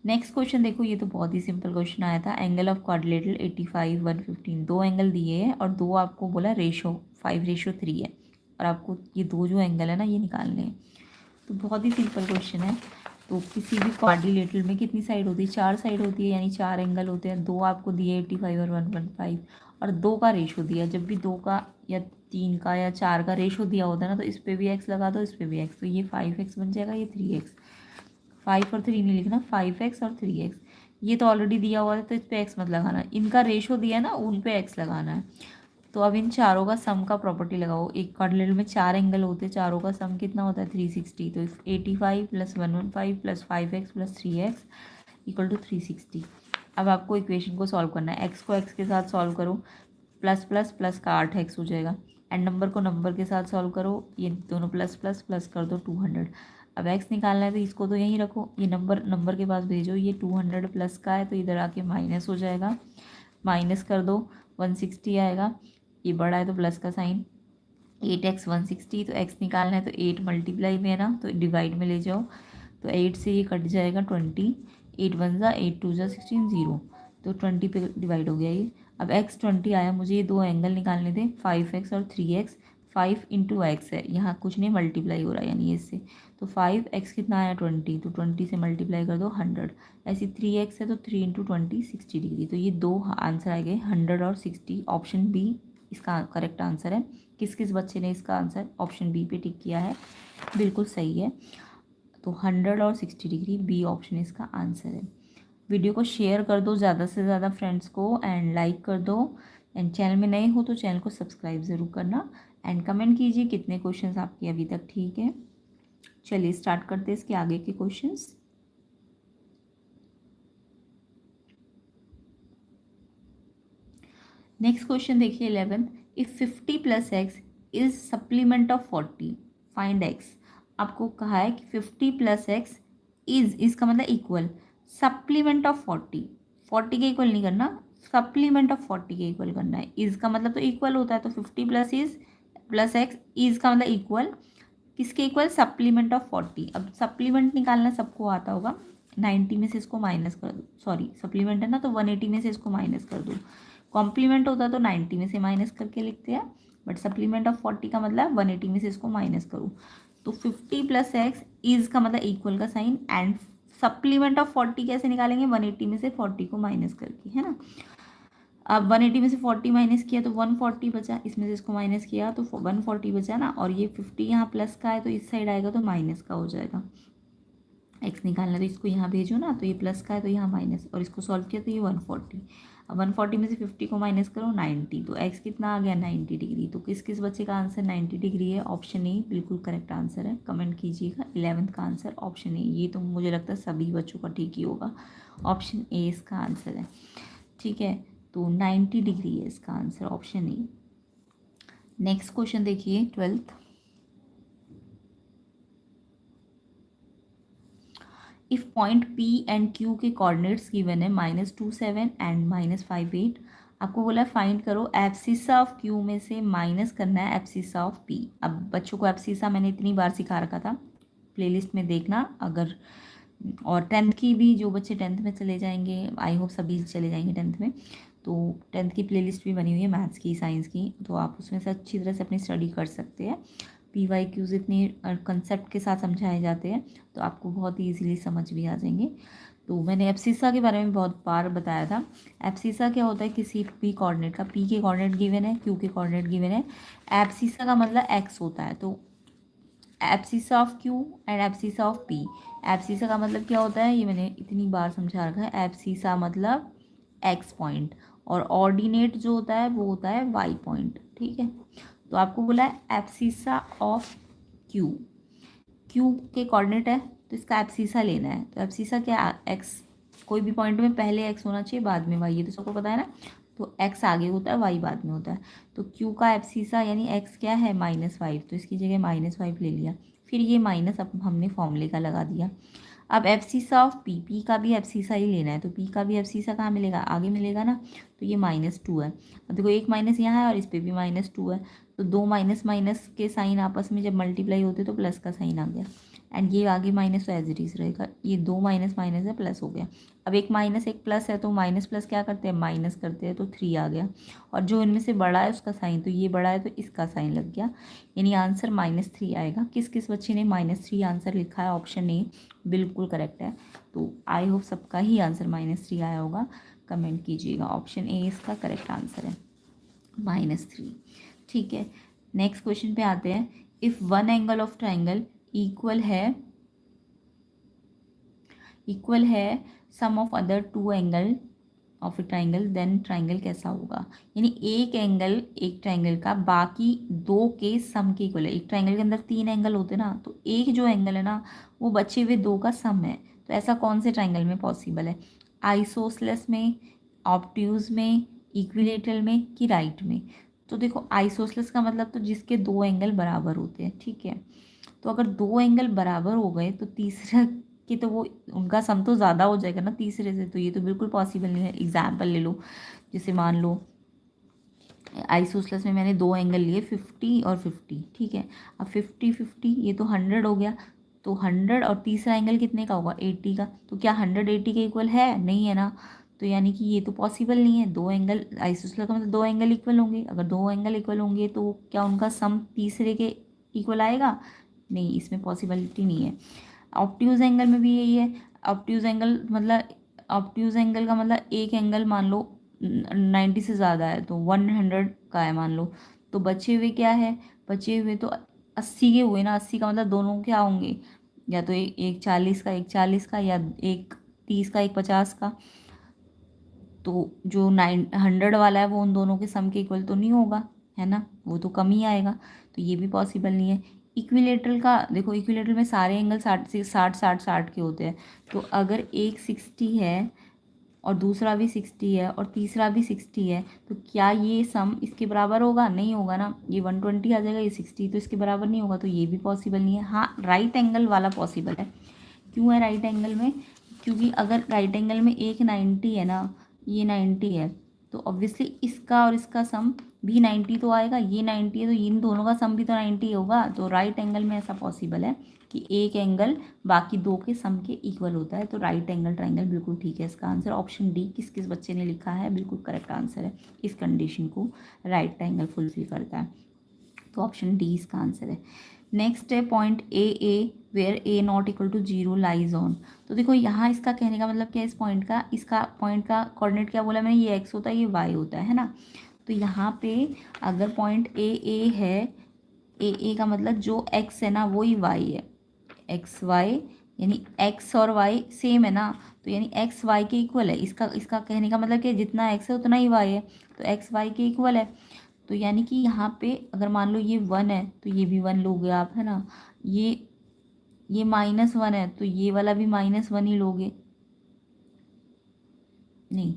नेक्स्ट क्वेश्चन देखो, ये तो बहुत ही सिंपल क्वेश्चन आया था। एंगल ऑफ क्वाड्रिलेटरल 85 115, दो एंगल दिए हैं और दो आपको बोला रेशो 5:3 है, और आपको ये दो जो एंगल है ना ये निकालने हैं। तो बहुत ही सिंपल क्वेश्चन है। तो किसी भी क्वाड्रिलेटरल में कितनी साइड होती है, 4 साइड होती है, यानी 4 एंगल होते हैं। दो आपको दिए 85 और 115, और 2 का रेशो दिया। जब भी 2 का या 3 का या 4 का रेशो दिया होता है ना, तो इस पर भी एक्स लगा दो, इस पर भी एक्स, तो ये 5x बन जाएगा, ये 3x। 5 और 3 नहीं लिखना, 5x और 3x। ये तो ऑलरेडी दिया हुआ है तो इस पर एक्स मत लगाना, इनका रेशो दिया है ना उन पे एक्स लगाना है। तो अब इन चारों का सम का प्रॉपर्टी लगाओ। एक क्वाड्रिलेटरल में 4 एंगल होते हैं, चारों का सम कितना होता है 360। तो 85 + 115 + 5x + 3x = 360। अब आपको इक्वेशन को सॉल्व करना है। एक्स को एक्स के साथ सॉल्व करो, प्लस प्लस प्लस का 8x हो जाएगा। एंड नंबर को नंबर के साथ सॉल्व करो, ये दोनों प्लस प्लस प्लस कर दो 200। अब x निकालना है तो इसको तो यहीं रखो, ये नंबर नंबर के पास भेजो। ये 200 प्लस का है तो इधर आके माइनस हो जाएगा, माइनस कर दो 160 आएगा। ये बड़ा है तो प्लस का साइन, 8x 160। तो x निकालना है तो 8 मल्टीप्लाई में है ना, तो डिवाइड में ले जाओ। तो 8 से ये कट जाएगा 20, 8 1 ज़ा 8 2 ज़ा 16 0, तो 20 पे डिवाइड हो गया ये। अब x 20 आया, मुझे ये दो एंगल निकालने थे 5x और 3x। 5 इंटू एक्स है, यहाँ कुछ नहीं मल्टीप्लाई हो रहा है यानी इससे। तो 5x कितना आया 20, तो 20 से मल्टीप्लाई कर दो 100। ऐसी 3x है तो 3 इंटू 20 60 डिग्री। तो ये दो आंसर आ गए 100 और 60। ऑप्शन बी इसका करेक्ट आंसर है। किस किस बच्चे ने इसका आंसर ऑप्शन बी पे टिक किया है, बिल्कुल सही है। तो 100 और 60 डिग्री, बी ऑप्शन इसका आंसर है। वीडियो को शेयर कर दो ज़्यादा से ज़्यादा फ्रेंड्स को, एंड लाइक कर दो। एंड चैनल में नए हो तो चैनल को सब्सक्राइब ज़रूर करना। एंड कमेंट कीजिए कितने क्वेश्चंस आपके अभी तक ठीक है। चलिए स्टार्ट करते हैं इसके आगे के क्वेश्चंस। नेक्स्ट क्वेश्चन देखिए 11th, if 50 + x is supplement of 40 find x। आपको कहा है कि 50 + x इज, इसका मतलब इक्वल, सप्लीमेंट ऑफ 40 के इक्वल नहीं करना, सप्लीमेंट ऑफ 40 के इक्वल करना है। इज का मतलब तो इक्वल होता है, तो 50 + इज + x, इज का मतलब इक्वल, किसके इक्वल, सप्लीमेंट ऑफ 40। अब सप्लीमेंट निकालना सबको आता होगा, 90 में से इसको माइनस कर दो, सॉरी सप्लीमेंट है ना तो 180 में से इसको माइनस कर दो। कॉम्प्लीमेंट होता तो 90 में से माइनस करके लिखते हैं, बट सप्लीमेंट ऑफ 40 का मतलब 180 में से इसको माइनस करो। तो 50 + x इज का मतलब इक्वल का साइन, एंड सप्लीमेंट ऑफ 40 कैसे निकालेंगे, 180 में से 40 को माइनस करके, है ना। अब 180 में से 40 माइनस किया तो 140 बचा, इसमें से इसको माइनस किया तो 140 बचा ना। और ये 50 यहाँ प्लस का है तो इस साइड आएगा तो माइनस का हो जाएगा। एक्स निकालना तो इसको यहाँ भेजो ना, तो ये प्लस का है तो यहाँ माइनस, और इसको सॉल्व किया तो ये 140। अब 140 में से 50 को माइनस करो 90, तो एक्स कितना आ गया 90 डिग्री। तो किस किस बच्चे का आंसर 90 डिग्री है, ऑप्शन ए बिल्कुल करेक्ट आंसर है। कमेंट कीजिएगा 11th का आंसर ऑप्शन ए। ये तो मुझे लगता है सभी बच्चों का ठीक ही होगा, ऑप्शन ए इसका आंसर है। ठीक है, तो 90 डिग्री है इसका answer, option A. Next question देखिए 12th, if point P and Q के कोऑर्डिनेट्स गिवन है -27 एंड -58, आपको बोला फाइंड करो एब्सिसा ऑफ Q में से माइनस करना है एब्सिसा ऑफ P। अब बच्चों को एब्सिसा मैंने इतनी बार सिखा रखा था, प्लेलिस्ट में देखना अगर, और 10th की भी, जो बच्चे 10th में चले जाएंगे, आई होप सभी चले जाएंगे 10th में, तो 10th की प्लेलिस्ट भी बनी हुई है मैथ्स की, साइंस की, तो आप उसमें से अच्छी तरह से अपनी स्टडी कर सकते हैं। PYQs इतने कंसेप्ट के साथ समझाए जाते हैं तो आपको बहुत ईजीली समझ भी आ जाएंगे। तो मैंने एब्सिसा के बारे में बहुत बार बताया था। एब्सिसा क्या होता है, किसी भी कोऑर्डिनेट का, पी के कोऑर्डिनेट गिवन है, क्यू के कोऑर्डिनेट गिवन है, एब्सिसा का मतलब एक्स होता है। तो abscissa of Q and abscissa of P, abscissa का मतलब क्या होता है, ये मैंने इतनी बार समझा रखा है। एब्सिसा मतलब एक्स पॉइंट, और ऑर्डिनेट जो होता है वो होता है वाई पॉइंट, ठीक है। तो आपको बोला है एब्सिसा ऑफ क्यू, क्यू के कोऑर्डिनेट है तो इसका एब्सिसा लेना है। तो एब्सिसा क्या, एक्स, कोई भी पॉइंट में पहले एक्स होना चाहिए बाद में वाई, ये तो सबको पता है ना। तो एक्स आगे होता है वाई बाद में होता है। तो क्यू का एब्सिसा यानी एक्स क्या है -5, तो इसकी जगह -5 ले लिया। फिर ये माइनस अब हमने फॉर्मूले का लगा दिया। अब एब्सिसा ऑफ पी, पी का भी एब्सिसा ही लेना है, तो पी का भी एब्सिसा कहाँ मिलेगा, आगे मिलेगा ना। तो ये -2 है। अब देखो एक माइनस यहाँ है और इस पर भी -2 है, तो दो माइनस माइनस के साइन आपस में जब मल्टीप्लाई होते तो प्लस का साइन आ गया, एंड ये आगे माइनस तो एज इट इज़ रहेगा। ये दो माइनस माइनस है, प्लस हो गया। अब एक माइनस एक प्लस है, तो माइनस प्लस क्या करते हैं, माइनस करते हैं, तो 3 आ गया। और जो इनमें से बड़ा है उसका साइन, तो ये बड़ा है तो इसका साइन लग गया, यानी आंसर -3 आएगा। किस किस बच्चे ने -3 आंसर लिखा है, ऑप्शन ए बिल्कुल करेक्ट है। तो आई होप सबका ही आंसर -3 आया होगा, कमेंट कीजिएगा। ऑप्शन ए इसका करेक्ट आंसर है, -3। ठीक है, नेक्स्ट क्वेश्चन पे आते हैं। If one angle of triangle equal है sum of other two angle of a triangle, then triangle कैसा होगा। यानी एक एंगल एक ट्राइंगल का बाकी दो के सम के इक्वल है। एक ट्राइंगल के अंदर 3 एंगल होते ना, तो एक जो एंगल है ना वो बचे हुए दो का सम है। तो ऐसा कौन से ट्राइंगल में पॉसिबल है, आइसोसेलेस में, ऑब्ट्यूज में, इक्विलेटरल में, कि राइट में। तो देखो आइसोसेलेस का मतलब तो जिसके दो एंगल बराबर होते हैं, ठीक है। तो अगर दो एंगल बराबर हो गए तो तीसरा कि तो वो उनका सम तो ज़्यादा हो जाएगा ना तीसरे से, तो ये तो बिल्कुल पॉसिबल नहीं है। एग्जाम्पल ले लो, जैसे मान लो आइसोसेलेस में मैंने दो एंगल लिए 50 और 50, ठीक है। अब 50 ये तो 100 हो गया, तो 100 और तीसरा एंगल कितने का होगा, 80 का। तो क्या 100 80 के इक्वल है, नहीं है ना। तो यानी कि ये तो पॉसिबल नहीं है। दो एंगल आइसोसेलेस का मतलब दो एंगल इक्वल होंगे, अगर दो एंगल इक्वल होंगे तो क्या उनका सम तीसरे के इक्वल आएगा, नहीं, इसमें पॉसिबिलिटी नहीं है। ऑब्ट्यूज एंगल में भी यही है। ऑब्ट्यूज एंगल मतलब, ऑब्ट्यूज एंगल का मतलब एक एंगल मान लो 90 से ज़्यादा है तो 100 का है मान लो, तो बचे हुए क्या है, बचे हुए तो 80 के हुए ना। 80 का मतलब दोनों क्या होंगे, या तो एक 40 का एक 40 का, या एक 30 का एक 50 का। तो जो 100 वाला है वो उन दोनों के सम के इक्वल तो नहीं होगा, है ना, वो तो कम ही आएगा। तो ये भी पॉसिबल नहीं है। इक्विलेटरल का देखो, इक्विलेटरल में सारे एंगल 60 से 60 के होते हैं। तो अगर एक 60 है और दूसरा भी 60 है और तीसरा भी 60 है, तो क्या ये सम इसके बराबर होगा, नहीं होगा ना। ये 120 आ जाएगा, ये 60 तो इसके बराबर नहीं होगा, तो ये भी पॉसिबल नहीं है। हाँ, राइट एंगल वाला पॉसिबल है। क्यों है राइट एंगल में, क्योंकि अगर राइट एंगल में एक 90 है ना, ये 90 है, तो ऑब्वियसली इसका और इसका सम भी 90 तो आएगा। ये 90 है तो इन दोनों का सम भी तो 90 होगा। तो राइट एंगल में ऐसा पॉसिबल है कि एक एंगल बाकी दो के सम के इक्वल होता है। तो राइट एंगल ट्राइंगल बिल्कुल ठीक है इसका आंसर। ऑप्शन डी किस किस बच्चे ने लिखा है, बिल्कुल करेक्ट आंसर है। इस कंडीशन को राइट एंगल फुलफिल करता है, तो ऑप्शन डी इसका आंसर है। नेक्स्ट है point A where A not equal to 0 lies on. तो देखो यहाँ इसका कहने का मतलब क्या है, इस पॉइंट का, इसका पॉइंट का कोऑर्डिनेट क्या बोला मैंने, ये एक्स होता है ये वाई होता है ना। तो यहाँ पे अगर पॉइंट ए है, ए का मतलब जो एक्स है ना वही वाई है, एक्स वाई, यानी एक्स और वाई सेम है ना। तो यानी एक्स वाई के इक्वल है। इसका इसका कहने का मतलब कि जितना एक्स है उतना ही वाई है, तो एक्स वाई के इक्वल है। तो यानी कि यहाँ पे अगर मान लो ये 1 है तो ये भी 1 लोगे आप, है ना। ये -1 है तो ये वाला भी -1 ही लोगे, नहीं,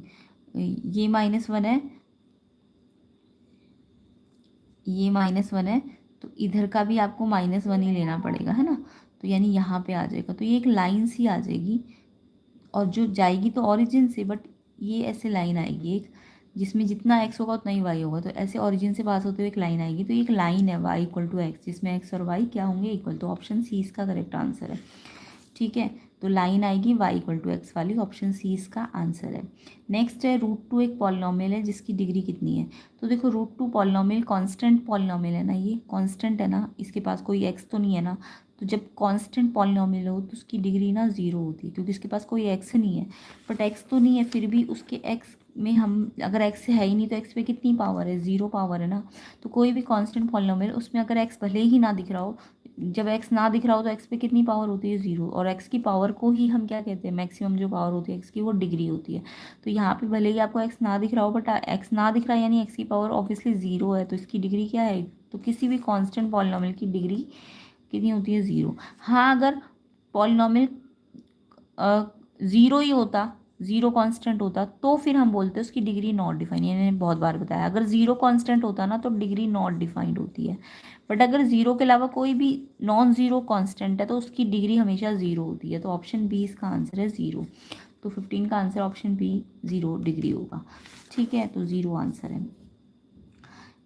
ये -1 है, ये -1 है, तो इधर का भी आपको -1 ही लेना पड़ेगा, है ना। तो यानी यहाँ पे आ जाएगा, तो ये एक लाइन सी आ जाएगी, और जो जाएगी तो ओरिजिन से, बट ये ऐसे लाइन आएगी एक, जिसमें जितना एक्स होगा उतना ही वाई होगा। तो ऐसे ओरिजिन से पास होते हुए एक लाइन आएगी, तो एक लाइन है y = x, जिसमें एक्स और वाई क्या होंगे, इक्वल। तो ऑप्शन सी इसका करेक्ट आंसर है, ठीक है। तो लाइन आएगी y=x वाली, ऑप्शन सी इसका आंसर है। नेक्स्ट है √2 एक पॉलिनॉमियल है जिसकी डिग्री कितनी है। तो देखो √2 पॉलिनॉमियल कांस्टेंट पॉलिनॉमियल है ना, ये कांस्टेंट है ना, इसके पास कोई एक्स तो नहीं है ना। तो जब कांस्टेंट पॉलिनॉमियल हो तो उसकी डिग्री ना 0 होती है, क्योंकि इसके पास कोई एक्स नहीं है। बट एक्स तो नहीं है, फिर भी उसके एक्स में हम अगर एक्स है ही नहीं तो एक्स पे कितनी पावर है, 0 पावर है ना। तो कोई भी कांस्टेंट पॉलिनॉमियल उसमें अगर एक्स भले ही ना दिख रहा हो, जब एक्स ना दिख रहा हो तो एक्स पे कितनी पावर होती है, 0। और एक्स की पावर को ही हम क्या कहते हैं, मैक्सिमम जो पावर होती है एक्स की वो डिग्री होती है। तो यहाँ पे भले ही आपको एक्स ना दिख रहा हो, बट एक्स ना दिख रहा है यानी एक्स की पावर ऑब्वियसली 0 है, तो इसकी डिग्री क्या है। तो किसी भी कांस्टेंट पॉलिनॉमियल की डिग्री कितनी होती है, 0। हाँ, अगर पॉलिनॉमियल 0 ही होता, 0 कांस्टेंट होता तो फिर हम बोलते हैं उसकी डिग्री नॉट डिफाइंड। ये मैंने बहुत बार बताया, अगर 0 कांस्टेंट होता ना तो डिग्री नॉट डिफाइंड होती है। बट अगर 0 के अलावा कोई भी नॉन ज़ीरो कांस्टेंट है तो उसकी डिग्री हमेशा 0 होती है। तो ऑप्शन बी इसका आंसर है 0। तो 15 का आंसर ऑप्शन बी 0 डिग्री होगा। ठीक है, तो 0 आंसर है।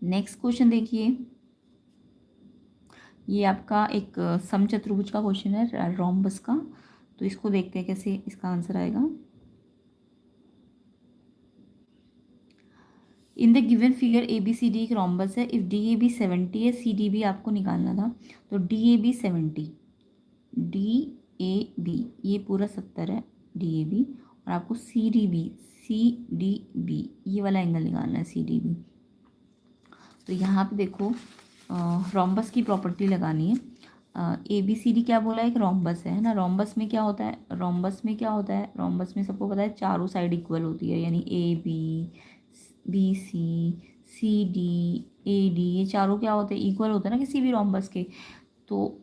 नेक्स्ट क्वेश्चन देखिए, ये आपका एक समचतुर्भुज का क्वेश्चन है, रोम्बस का। तो इसको देखते हैं कैसे इसका आंसर आएगा। इन द गिवन फिगर ABCD एक रोम्बस है। इफ DAB 70 है, CDB आपको निकालना था। तो DAB 70, DAB ये पूरा 70 है DAB, और आपको CDB ये वाला एंगल निकालना है CDB। तो यहाँ पे देखो रोम्बस की प्रॉपर्टी लगानी है। ABCD क्या बोला है, एक रोम्बस है ना। रोम्बस में क्या होता है, रोम्बस में सबको पता है चारों साइड इक्वल होती है, यानी AB BC CD AD ये चारों क्या होते हैं, इक्वल होते हैं ना किसी भी रोम्बस के। तो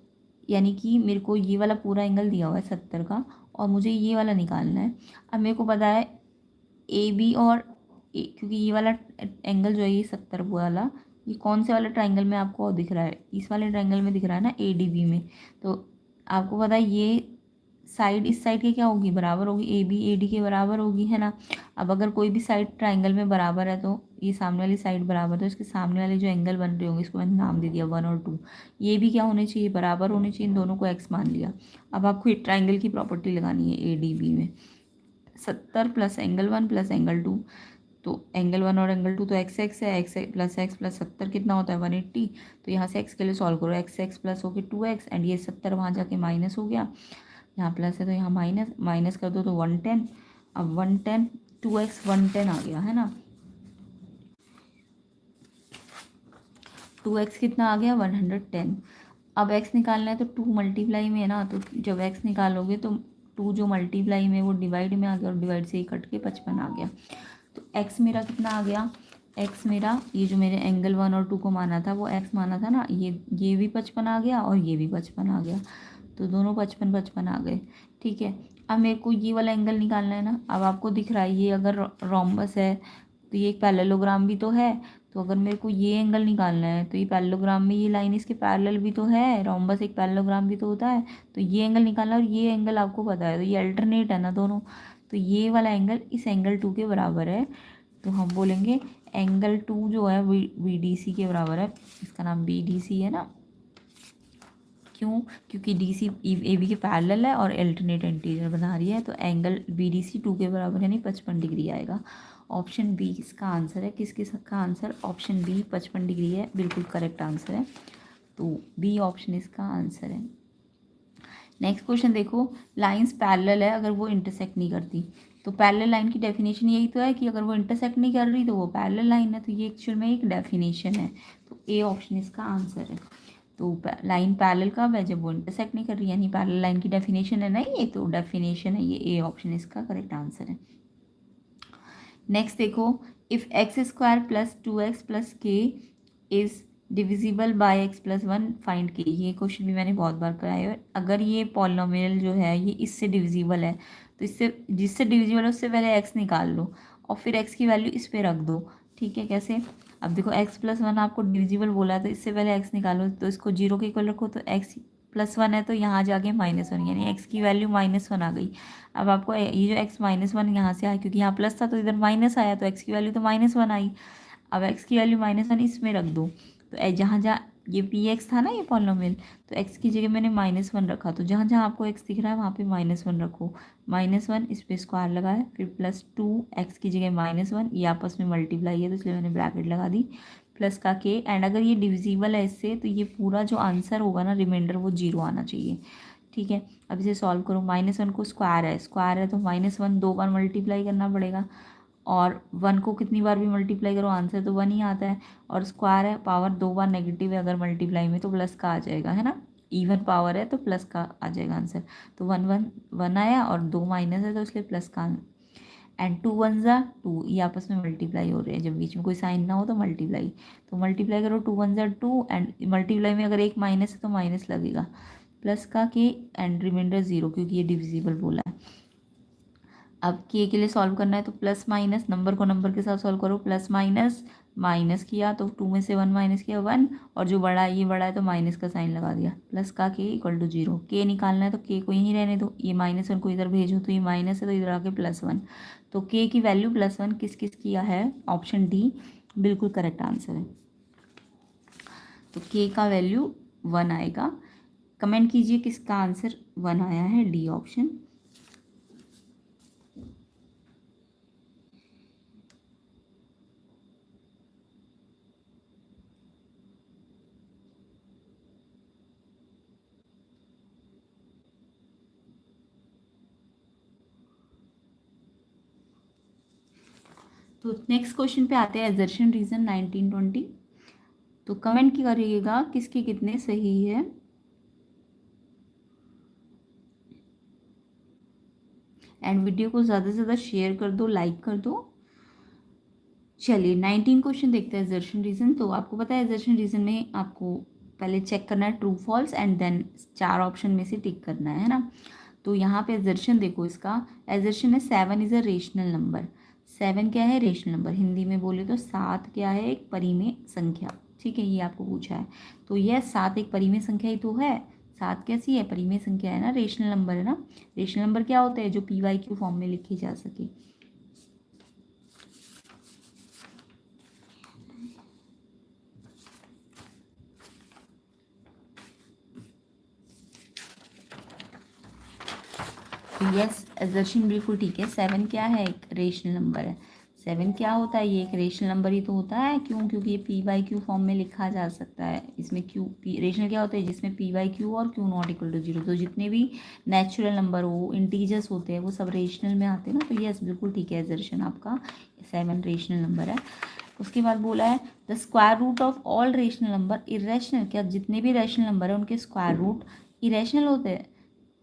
यानी कि मेरे को ये वाला पूरा एंगल दिया हुआ है 70 का, और मुझे ये वाला निकालना है। अब मेरे को पता है AB और क्योंकि ये वाला एंगल जो है ये 70 वाला, ये कौन से वाले ट्राइंगल में आपको दिख रहा है, इस वाले ट्राइंगल में दिख रहा है ना, ADB में। तो आपको पता है ये साइड इस साइड के क्या होगी, बराबर होगी, AB AD के बराबर होगी, है ना। अब अगर कोई भी साइड ट्राइंगल में बराबर है तो ये सामने वाली साइड बराबर, तो इसके सामने वाले जो एंगल बन रहे होंगे इसको मैंने नाम दे दिया 1 और 2। ये भी क्या होने चाहिए, बराबर होने चाहिए, इन दोनों को x मान लिया। अब आपको एक ट्राइंगल की प्रॉपर्टी लगानी है ADB में, 70 प्लस एंगल 1 प्लस एंगल 2। तो एंगल 1 और एंगल 2 तो x है, x प्लस 70 कितना होता है 180। तो यहाँ से x के लिए सॉल्व करो, x प्लस हो गया 2x, एंड ये 70 वहाँ जाके माइनस हो गया, यहाँ प्लस है तो यहाँ माइनस, माइनस कर दो तो 110। अब 110 2x 110 आ गया, है ना। 2x कितना आ गया 110। अब x निकालना है तो 2 मल्टीप्लाई में है ना, तो जब x निकालोगे तो 2 जो मल्टीप्लाई में वो डिवाइड में आ गया, और डिवाइड से ही कट के 55 आ गया। तो x मेरा कितना आ गया, x मेरा ये जो मेरे एंगल 1 और 2 को माना था वो x माना था ना, ये भी 55 आ गया और ये भी 55 आ गया। तो दोनों 55 55 आ गए। ठीक है, अब मेरे को ये वाला एंगल निकालना है ना। अब आपको दिख रहा है ये अगर रोम्बस है तो ये एक पैरेललोग्राम भी तो है। तो अगर मेरे को ये एंगल निकालना है तो ये पैरेललोग्राम में ये लाइन इसके पैरेलल भी तो है, रोम्बस एक पैरेललोग्राम भी तो होता है। तो ये एंगल निकालना है, और ये एंगल आपको पता है, तो ये अल्टरनेट है ना दोनों। तो ये वाला एंगल इस एंगल 2 के बराबर है। तो हम बोलेंगे एंगल 2 जो है VDC के बराबर है। इसका नाम BDC है ना, क्यों, क्योंकि DC AB के पैरेलल है और अल्टरनेट इंटीरियर बना रही है। तो एंगल BDC 2 के बराबर यानी 55 डिग्री आएगा। ऑप्शन बी इसका आंसर है। किसके का आंसर, ऑप्शन बी 55 डिग्री है, बिल्कुल करेक्ट आंसर है। तो बी ऑप्शन इसका आंसर है। नेक्स्ट क्वेश्चन देखो, लाइंस पैरेलल है अगर वो इंटरसेक्ट नहीं करती। तो पैरेलल लाइन की डेफिनेशन यही तो है कि अगर वो इंटरसेक्ट नहीं कर रही तो वो पैरेलल लाइन है। तो ये एक्चुअल में एक डेफिनेशन है। तो ए ऑप्शन इसका आंसर है। तो लाइन पैरेलल कब है, जब वो इंटरसेक्ट नहीं कर रही, यानी पैरेलल लाइन की डेफिनेशन है ना, ये तो डेफिनेशन है, ये ए ऑप्शन इसका करेक्ट आंसर है। नेक्स्ट देखो, if x² plus 2x plus K is divisible by x plus 1 find K. ये क्वेश्चन भी मैंने बहुत बार कराया है। अगर ये पॉलिनॉमियल जो है ये इससे डिविजिबल है तो इससे जिससे डिविजिबल है उससे पहले x निकाल लो और फिर x की वैल्यू इस पे रख दो। ठीक है, कैसे, अब देखो x प्लस 1 आपको डिविजिबल बोला है तो इससे पहले x निकालो, तो इसको 0 के इक्वल रखो, तो x प्लस 1 है तो यहाँ जाके -1 यानी x की वैल्यू -1 आ गई। अब आपको ये जो x -1 यहाँ से आया, क्योंकि यहाँ प्लस था तो इधर माइनस आया, तो x की वैल्यू तो -1 आई। अब x की वैल्यू -1 इसमें रख दो, तो जहाँ जहाँ ये पी एक्स था ना ये पॉलिनोमियल, तो एक्स की जगह मैंने -1 रखा, तो जहाँ जहाँ आपको एक्स दिख रहा है वहाँ पे -1 रखो। -1 इस पर स्क्वायर लगाया, फिर +2 एक्स की जगह -1, ये आपस में मल्टीप्लाई है तो इसलिए मैंने ब्रैकेट लगा दी, प्लस का के। एंड अगर ये डिविजिबल है इससे तो ये पूरा जो आंसर होगा ना रिमाइंडर वो 0 आना चाहिए। ठीक है, अब इसे सॉल्व करो। -1 को स्क्वायर है तो -1 2 बार मल्टीप्लाई करना पड़ेगा, और 1 को कितनी बार भी मल्टीप्लाई करो आंसर तो 1 ही आता है। और स्क्वायर है, पावर 2 बार नेगेटिव है अगर मल्टीप्लाई में तो प्लस का आ जाएगा, है ना। इवन पावर है तो प्लस का आ जाएगा आंसर। तो 1 आया और 2 माइनस है तो इसलिए प्लस का। एंड 2 1 ज़ा 2, ये आपस में मल्टीप्लाई हो रहे हैं, जब बीच में कोई साइन ना हो तो मल्टीप्लाई। तो मल्टीप्लाई करो, 2 1 ज़ा 2, एंड मल्टीप्लाई में अगर एक माइनस है तो माइनस लगेगा, प्लस का के, एंड रिमाइंडर 0 क्योंकि ये डिविजिबल बोला है। अब के लिए सॉल्व करना है तो प्लस माइनस, नंबर को नंबर के साथ सॉल्व करो, प्लस माइनस माइनस किया तो 2 में से 1 माइनस किया 1, और जो बड़ा है ये बड़ा है तो माइनस का साइन लगा दिया, प्लस का के इक्वल टू 0। के निकालना है तो के को यहीं रहने दो, ये -1 को इधर भेजो तो ये माइनस है तो इधर आके +1। तो के की वैल्यू +1 किस किस किया है, ऑप्शन डी बिल्कुल करेक्ट आंसर है। तो के का वैल्यू 1 आएगा। कमेंट कीजिए किसका आंसर 1 आया है, डी ऑप्शन। तो नेक्स्ट क्वेश्चन पे आते हैं, एजर्शन रीजन 1920। तो कमेंट करिएगा किसके कितने सही है। एंड वीडियो को ज़्यादा से ज़्यादा शेयर कर दो, लाइक कर दो। चलिए 19 क्वेश्चन देखते हैं, एजर्शन रीजन। तो आपको पता है एजर्शन रीजन में आपको पहले चेक करना है true false, and then 4 option में से टिक करना है ना। तो यहाँ पे एजर्शन देखो, इसका एजर्शन है 7 इज़ अ रेशनल नंबर। 7 क्या है, रेशनल नंबर। हिंदी में बोले तो 7 क्या है, एक परिमेय संख्या। ठीक है, ये आपको पूछा है। तो यह 7 एक परिमेय संख्या ही तो है। 7 कैसी है, परिमेय संख्या है ना, रेशनल नंबर है ना। रेशनल नंबर क्या होते हैं, जो PYQ फॉर्म में लिखे जा सके। यस, एजर्शन बिल्कुल ठीक है। 7 क्या है, एक रेशनल नंबर है। 7 क्या होता है, ये एक रेशनल नंबर ही तो होता है। क्यों, क्योंकि ये PYQ फॉर्म में लिखा जा सकता है। इसमें रेशनल क्या होता है, जिसमें PYQ और Q नॉट इक्वल टू 0। तो जितने भी नेचुरल नंबर हो, इंटीजर्स होते हैं, वो सब रेशनल में आते हैं ना। तो यस बिल्कुल ठीक है, एजर्शन आपका 7 रेशनल नंबर है। उसके बाद बोला है the square root of all rational number irrational. क्या जितने भी रेशनल नंबर है उनके स्क्वायर रूट इरेशनल होते हैं।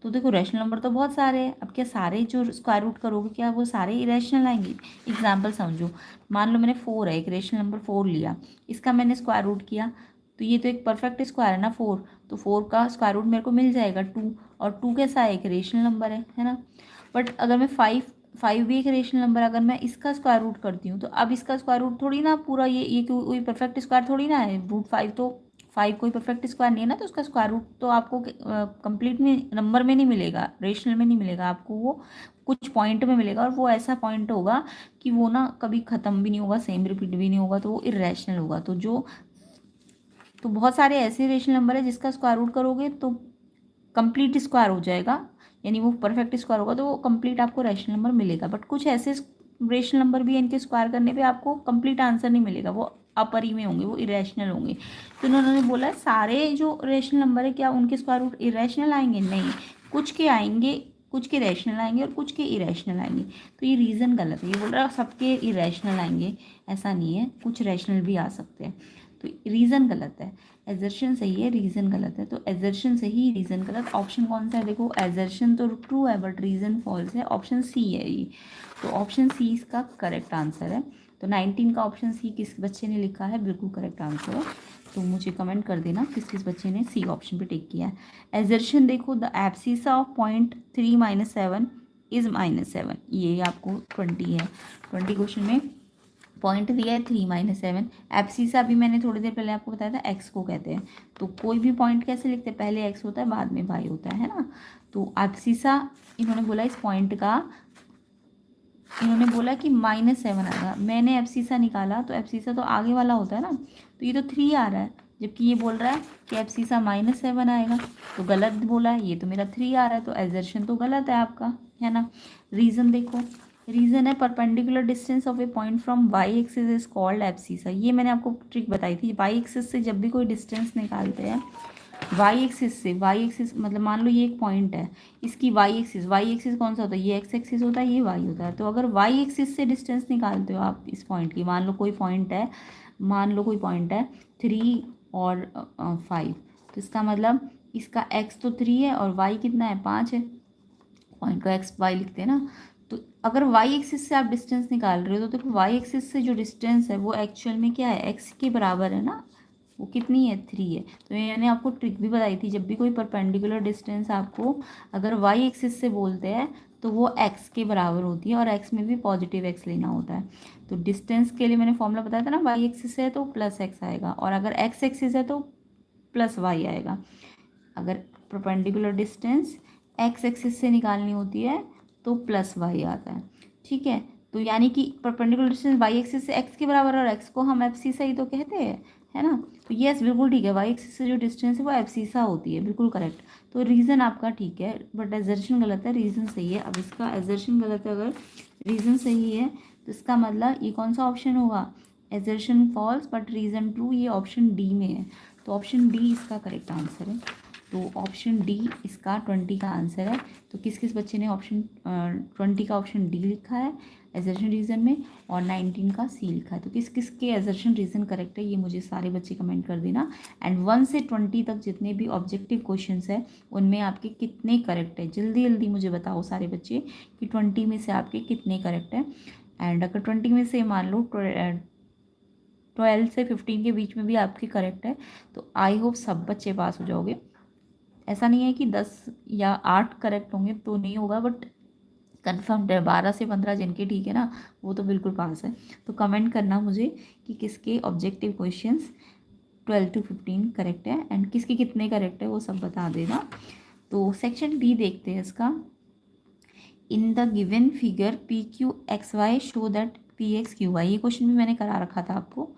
तो देखो रैशनल नंबर तो बहुत सारे हैं, अब क्या सारे जो स्क्वायर रूट करोगे क्या वो सारे इरेशनल आएंगे। एग्जाम्पल समझो, मान लो मैंने 4 है, एक रेशनल नंबर 4 लिया, इसका मैंने स्क्वायर रूट किया, तो ये तो एक परफेक्ट स्क्वायर है ना 4, तो 4 का स्क्वायर रूट मेरे को मिल जाएगा 2। और 2 कैसा है, एक रेशनल नंबर है ना। बट अगर मैं 5 भी एक रेशनल नंबर, अगर मैं इसका स्क्वायर रूट करती हूँ तो अब इसका स्क्वायर रूट थोड़ी ना पूरा ये कोई परफेक्ट स्क्वायर थोड़ी ना है। √5 तो 5 कोई परफेक्ट स्क्वायर नहीं है ना, तो उसका स्क्वायर रूट तो आपको कंप्लीट में नंबर में नहीं मिलेगा, रेशनल में नहीं मिलेगा आपको, वो कुछ पॉइंट में मिलेगा। और वो ऐसा पॉइंट होगा कि वो ना कभी ख़त्म भी नहीं होगा, सेम रिपीट भी नहीं होगा, तो वो इरेशनल होगा। तो बहुत सारे ऐसे रेशनल नंबर है जिसका स्क्वायर रूट करोगे तो कंप्लीट स्क्वायर हो जाएगा, यानी वो परफेक्ट स्क्वायर होगा, तो वो कंप्लीट आपको रेशनल नंबर मिलेगा। बट कुछ ऐसे रेशनल नंबर भी है इनके स्क्वायर करने पे आपको कंप्लीट आंसर नहीं मिलेगा, वो अपरिमेय होंगे, वो इरेशनल होंगे। तो उन्होंने बोला सारे जो रेशनल नंबर है क्या उनके स्क्वायर रूट इरेशनल आएंगे, नहीं, कुछ के आएंगे, कुछ के रैशनल आएंगे और कुछ के इरेशनल आएंगे। तो ये रीज़न गलत है, ये बोल रहा है सबके इरेशनल आएंगे, ऐसा नहीं है, कुछ रैशनल भी आ सकते हैं। तो रीज़न गलत है, एजर्शन सही है, रीज़न गलत है। तो एजर्शन सही, रीज़न गलत। ऑप्शन कौन सा है, देखो एजर्शन तो ट्रू है बट रीज़न फॉल्स है, ऑप्शन सी है ये। तो ऑप्शन सी इसका करेक्ट आंसर है। तो 19 का ऑप्शन सी किस बच्चे ने लिखा है, बिल्कुल करेक्ट आंसर है। तो मुझे कमेंट कर देना किस किस बच्चे ने सी ऑप्शन पे टिक किया है। एजर्शन देखो, the abscissa of point 3 - 7 is -7, ये आपको 20 है। 20 क्वेश्चन में पॉइंट दिया है 3 - 7। एब्सिसा भी मैंने थोड़ी देर पहले आपको बताया था, एक्स को कहते हैं। तो कोई भी पॉइंट कैसे लिखते हैं, पहले एक्स होता है बाद में वाई होता है ना। तो एब्सिसा इन्होंने बोला इस पॉइंट का, इन्होंने बोला कि -7 आएगा। मैंने एब्सिसा निकाला तो एब्सिसा तो आगे वाला होता है ना, तो ये तो 3 आ रहा है, जबकि ये बोल रहा है कि एब्सिसा -7 आएगा, तो गलत बोला है। ये तो मेरा 3 आ रहा है, तो एजर्शन तो गलत है आपका, है ना। रीज़न देखो, रीज़न है perpendicular distance of a point from Y axis is called abscissa. ये मैंने आपको ट्रिक बताई थी। वाई एक्सिस से जब भी कोई डिस्टेंस निकालते हैं, वाई एक्सिस से, वाई एक्सिस मतलब मान लो ये एक पॉइंट है, इसकी वाई एक्सिस कौन सा होता है, ये एक्स एक्सिस होता है, ये वाई होता है। तो अगर वाई एक्सिस से डिस्टेंस निकालते हो आप इस पॉइंट की, मान लो कोई पॉइंट है, 3 और 5, तो इसका मतलब इसका एक्स तो 3 है और वाई कितना है, 5 है। पॉइंट को एक्स वाई लिखते हैं ना। तो अगर वाई एक्सिस से आप डिस्टेंस निकाल रहे हो, तो देखो वाई एक्सिस से जो डिस्टेंस है वो एक्चुअल में क्या है, एक्स के बराबर है ना। वो कितनी है, 3 है। तो मैंने आपको ट्रिक भी बताई थी, जब भी कोई परपेंडिकुलर डिस्टेंस आपको अगर वाई एक्सिस से बोलते हैं तो वो एक्स के बराबर होती है, और एक्स में भी पॉजिटिव एक्स लेना होता है। तो डिस्टेंस के लिए मैंने फॉर्मूला बताया था ना, वाई एक्सिस है तो प्लस एक्स आएगा, और अगर एक्स एक्सिस है तो प्लस वाई आएगा। अगर परपेंडिकुलर डिस्टेंस एक्स एक्सिस से निकालनी होती है तो प्लस वाई आता है, ठीक है। तो यानी कि परपेंडिकुलर डिस्टेंस वाई एक्सिस से एक्स के बराबर, और एक्स को हम एब्सिसा ही तो कहते हैं, है ना। तो यस बिल्कुल ठीक है, वाई एक्सिस से जो डिस्टेंस है वो एब्सिसा होती है, बिल्कुल करेक्ट। तो रीज़न आपका ठीक है, बट एजर्शन गलत है, रीज़न सही है। अब इसका एजर्शन गलत है, अगर रीज़न सही है तो इसका मतलब ये कौन सा ऑप्शन होगा, assertion false but reason true, ये ऑप्शन डी में है। तो ऑप्शन डी इसका करेक्ट आंसर है। तो ऑप्शन डी इसका 20 का आंसर है। तो किस किस बच्चे ने ऑप्शन 20 का ऑप्शन डी लिखा है एजर्शन रीज़न में, और 19 का सी लिखा है। तो किस किस के एजर्शन रीज़न करेक्ट है, ये मुझे सारे बच्चे कमेंट कर देना। एंड 1 से 20 तक जितने भी ऑब्जेक्टिव क्वेश्चंस है उनमें आपके कितने करेक्ट है, जल्दी जल्दी मुझे बताओ सारे बच्चे कि 20 में से आपके कितने करेक्ट है। एंड अगर 20 में से मान लो 12 से 15 के बीच में भी आपके करेक्ट है, तो आई होप सब बच्चे पास हो जाओगे। ऐसा नहीं है कि 10 या 8 करेक्ट होंगे तो नहीं होगा, बट कन्फर्म 12 से 15 जिनके ठीक है ना, वो तो बिल्कुल पास है। तो कमेंट करना मुझे कि किसके ऑब्जेक्टिव क्वेश्चंस 12 to 15 करेक्ट है, एंड किसके कितने करेक्ट है वो सब बता देना। तो सेक्शन बी देखते हैं इसका। In the given figure P Q X Y show that P X Q Y, ये क्वेश्चन भी मैंने करा रखा था आपको।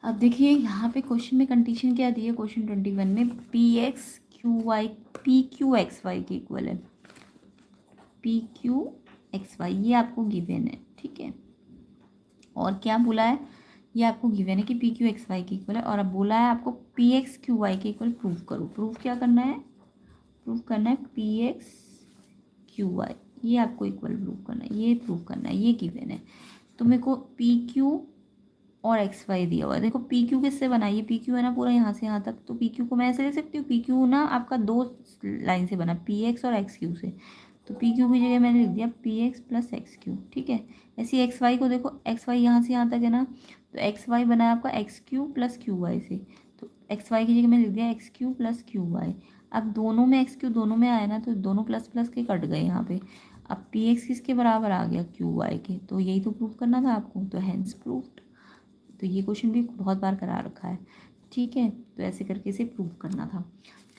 अब देखिए यहाँ पे क्वेश्चन में कंडीशन क्या दी है, क्वेश्चन 21 में पी क्यू एक्स वाई के इक्वल है, पी क्यू एक्स वाई ये आपको गिवन है, ठीक है। और क्या बोला है, ये आपको गिवन है कि पी क्यू एक्स वाई के इक्वल है, और अब बोला है आपको पी एक्स क्यू वाई के इक्वल प्रूव करो। प्रूव क्या करना है, प्रूव करना है पी एक्स क्यू वाई, ये आपको इक्वल प्रूव करना है, ये प्रूव करना है, ये गिवन है। तो मेरे को पी क्यू और एक्स वाई दिया हुआ है। देखो पी क्यू किससे बना, ये पी क्यू है ना पूरा यहाँ से यहाँ तक, तो पी क्यू को मैं ऐसे लिख सकती हूँ, पी क्यू ना आपका 2 लाइन से बना, पी एक्स और एक्स क्यू से। तो पी क्यू की जगह मैंने लिख दिया P x plus x Q, ठीक है। ऐसे ही एक्स वाई को देखो, एक्स वाई यहाँ से यहाँ तक है ना, तो एक्स वाई बना है आपका X Q plus Q Y से। तो एक्स वाई की जगह मैंने लिख दिया X Q plus Q Y. अब दोनों में एक्स क्यू दोनों में आया ना, तो दोनों प्लस प्लस के कट गए यहाँ पे। अब पी एक्स किसके बराबर आ गया, क्यू वाई के। तो यही तो प्रूव करना था आपको, तो हैंस प्रूव्ड। तो ये क्वेश्चन भी बहुत बार करा रखा है, ठीक है। तो ऐसे करके इसे प्रूव करना था।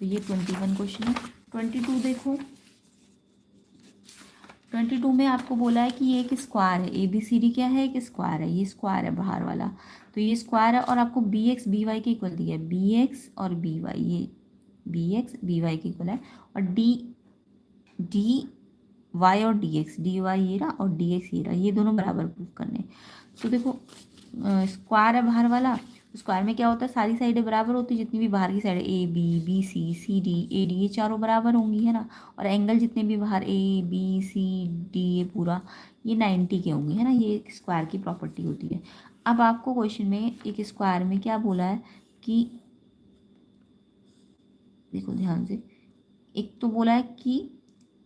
तो ये 21 क्वेश्चन है। 22 देखो, 22 में आपको बोला है कि ये एक स्क्वायर है, ए बी सी डी क्या है, एक स्क्वायर है, ये स्क्वायर है बाहर वाला। तो ये स्क्वायर है, और आपको बी एक्स बी वाई के इक्वल दिया है, बी एक्स और बी वाई, ये बी एक्स बी वाई के इक्वल है। और डी डी वाई और डी एक्स, डी वाई ये रहा और डी एक्स ये रहा, ये दोनों बराबर प्रूव करने। तो देखो स्क्वायर है बाहर वाला, स्क्वायर में क्या होता है, सारी साइडें बराबर होती है, जितनी भी बाहर की साइड है, A B B C D A D, ये चारों बराबर होंगी, है ना। और एंगल जितने भी बाहर ए बी सी डी ये पूरा ये 90 के होंगे, है ना। ये एक स्क्वायर की प्रॉपर्टी होती है। अब आपको क्वेश्चन में एक स्क्वायर में क्या बोला है कि, देखो ध्यान से, एक तो बोला है कि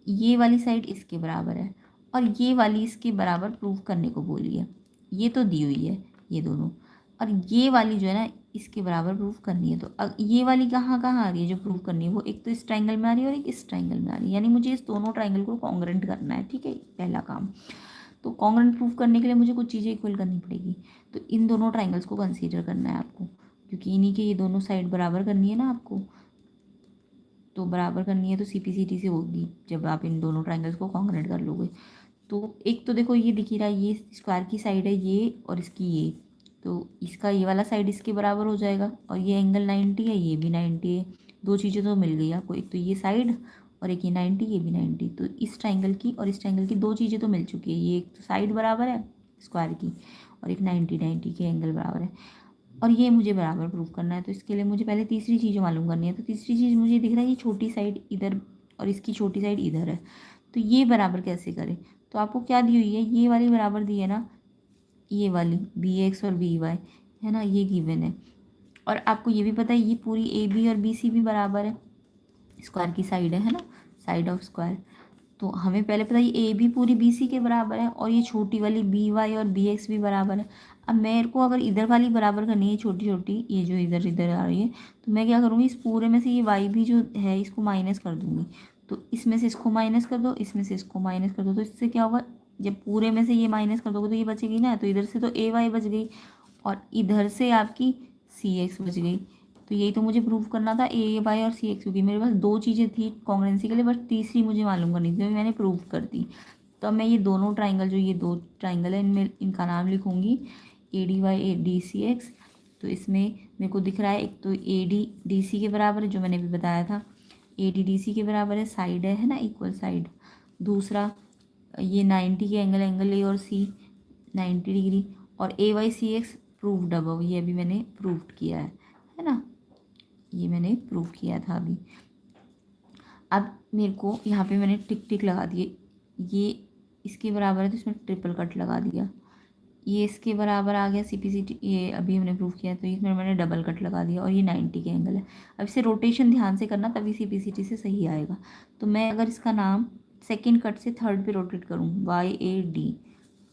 ये वाली साइड इसके बराबर है और ये वाली इसके बराबर प्रूव करने को बोली है, ये तो दी हुई है ये दोनों। और ये वाली जो है ना, इसके बराबर प्रूफ करनी है। तो ये वाली कहाँ कहाँ आ रही है जो प्रूफ करनी है, वो एक तो इस ट्राइंगल में आ रही है और एक इस ट्राइंगल में आ रही है, यानी मुझे इस दोनों ट्राइंगल को कॉन्ग्रेंट करना है। ठीक है, पहला काम। तो कॉन्ग्रेंट प्रूफ करने के लिए मुझे कुछ चीज़ें इक्वल करनी पड़ेगी। तो इन दोनों ट्राइंगल्स को कंसीडर करना है आपको, क्योंकि इन्हीं के ये दोनों साइड बराबर करनी है ना आपको। तो बराबर करनी है तो CPCT से होगी जब आप इन दोनों ट्राइंगल्स को कॉन्ग्रेंट कर लोगे। तो एक तो देखो ये दिख ही रहा है, ये स्क्वायर की साइड है ये और इसकी ये, तो इसका ये वाला साइड इसके बराबर हो जाएगा, और ये एंगल 90 है, ये भी 90 है। दो चीज़ें तो मिल गई आपको, एक तो ये साइड और एक ये 90, ये भी 90। तो इस ट्राइंगल की और इस ट्राइंगल की दो चीज़ें तो मिल चुकी है, ये एक तो साइड बराबर है स्क्वायर की, और एक 90 के एंगल बराबर है, और ये मुझे बराबर प्रूव करना है। तो इसके लिए मुझे पहले तीसरी चीज़ मालूम करनी है। तो तीसरी चीज़ मुझे दिख रहा है ये छोटी साइड इधर और इसकी छोटी साइड इधर है, तो ये बराबर कैसे करें। तो आपको क्या दी हुई है, ये वाली बराबर दी है ना, ये वाली BX और BY है ना, ये गिवन है। और आपको ये भी पता है ये पूरी AB और BC भी बराबर है, स्क्वायर की साइड है ना, साइड ऑफ स्क्वायर। तो हमें पहले पता है ये AB पूरी BC के बराबर है, और ये छोटी वाली BY और BX भी बराबर है। अब मेरे को अगर इधर वाली बराबर करनी है छोटी छोटी, ये जो इधर इधर आ रही है, तो मैं क्या करूँगी, इस पूरे में से ये Y भी जो है इसको माइनस कर दूँगी। तो इसमें से इसको माइनस कर दो, इसमें से इसको माइनस कर दो, तो इससे क्या होगा, जब पूरे में से ये माइनस कर दोगे तो ये बचेगी ना, तो इधर से तो AY बच गई और इधर से आपकी CX बच गई। तो यही तो मुझे प्रूव करना था, AY और CX, क्योंकि मेरे पास दो चीज़ें थी कॉन्ग्रेंसी के लिए, बस तीसरी मुझे मालूम करनी थी, तो मैंने प्रूव कर दी। तो अब मैं ये दोनों ट्राइंगल, जो ये दो ट्राइंगल है, इनमें इनका नाम लिखूँगी ADY ADCX। तो इसमें मेरे को दिख रहा है एक तो ADDC के बराबर है, जो मैंने भी बताया था, ADDC के बराबर है, साइड है ना, इक्वल साइड। दूसरा ये 90 के एंगल, एंगल A और C 90 डिग्री, और AYCX प्रूव्ड अबव, ये अभी मैंने प्रूव्ड किया है ना, ये मैंने प्रूव किया था अभी। अब मेरे को यहाँ पे मैंने टिक टिक लगा दिए, ये इसके बराबर है तो इसमें ट्रिपल कट लगा दिया, ये इसके बराबर आ गया CPCT, ये अभी हमने प्रूव किया, तो इसमें मैंने डबल कट लगा दिया, और ये 90 के एंगल है। अब इसे रोटेशन ध्यान से करना, तभी CPCT से सही आएगा। तो मैं अगर इसका नाम सेकेंड कट से थर्ड पे रोटेट करूँ,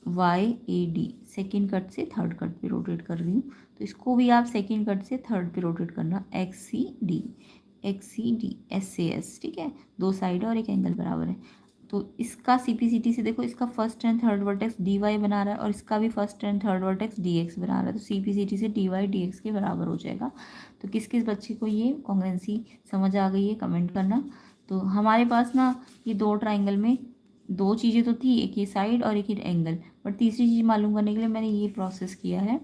YAD सेकेंड कट से थर्ड कट पे रोटेट कर रही हूँ, तो इसको भी आप सेकेंड कट से थर्ड पे रोटेट करना, XCD SAS। ठीक है, दो साइड है और एक एंगल बराबर है। तो इसका CPCT से देखो, इसका first and third vertex DY बना रहा है, और इसका भी first and third vertex DX बना रहा है, तो CPCT से DY DX के बराबर हो जाएगा। तो किस किस बच्चे को ये कॉन्ग्रेंसी समझ आ गई है, कमेंट करना। तो हमारे पास ना ये दो ट्राइंगल में दो चीज़ें तो थी, एक ये साइड और एक ये एंगल, बट तीसरी चीज़ मालूम करने के लिए मैंने ये प्रोसेस किया है।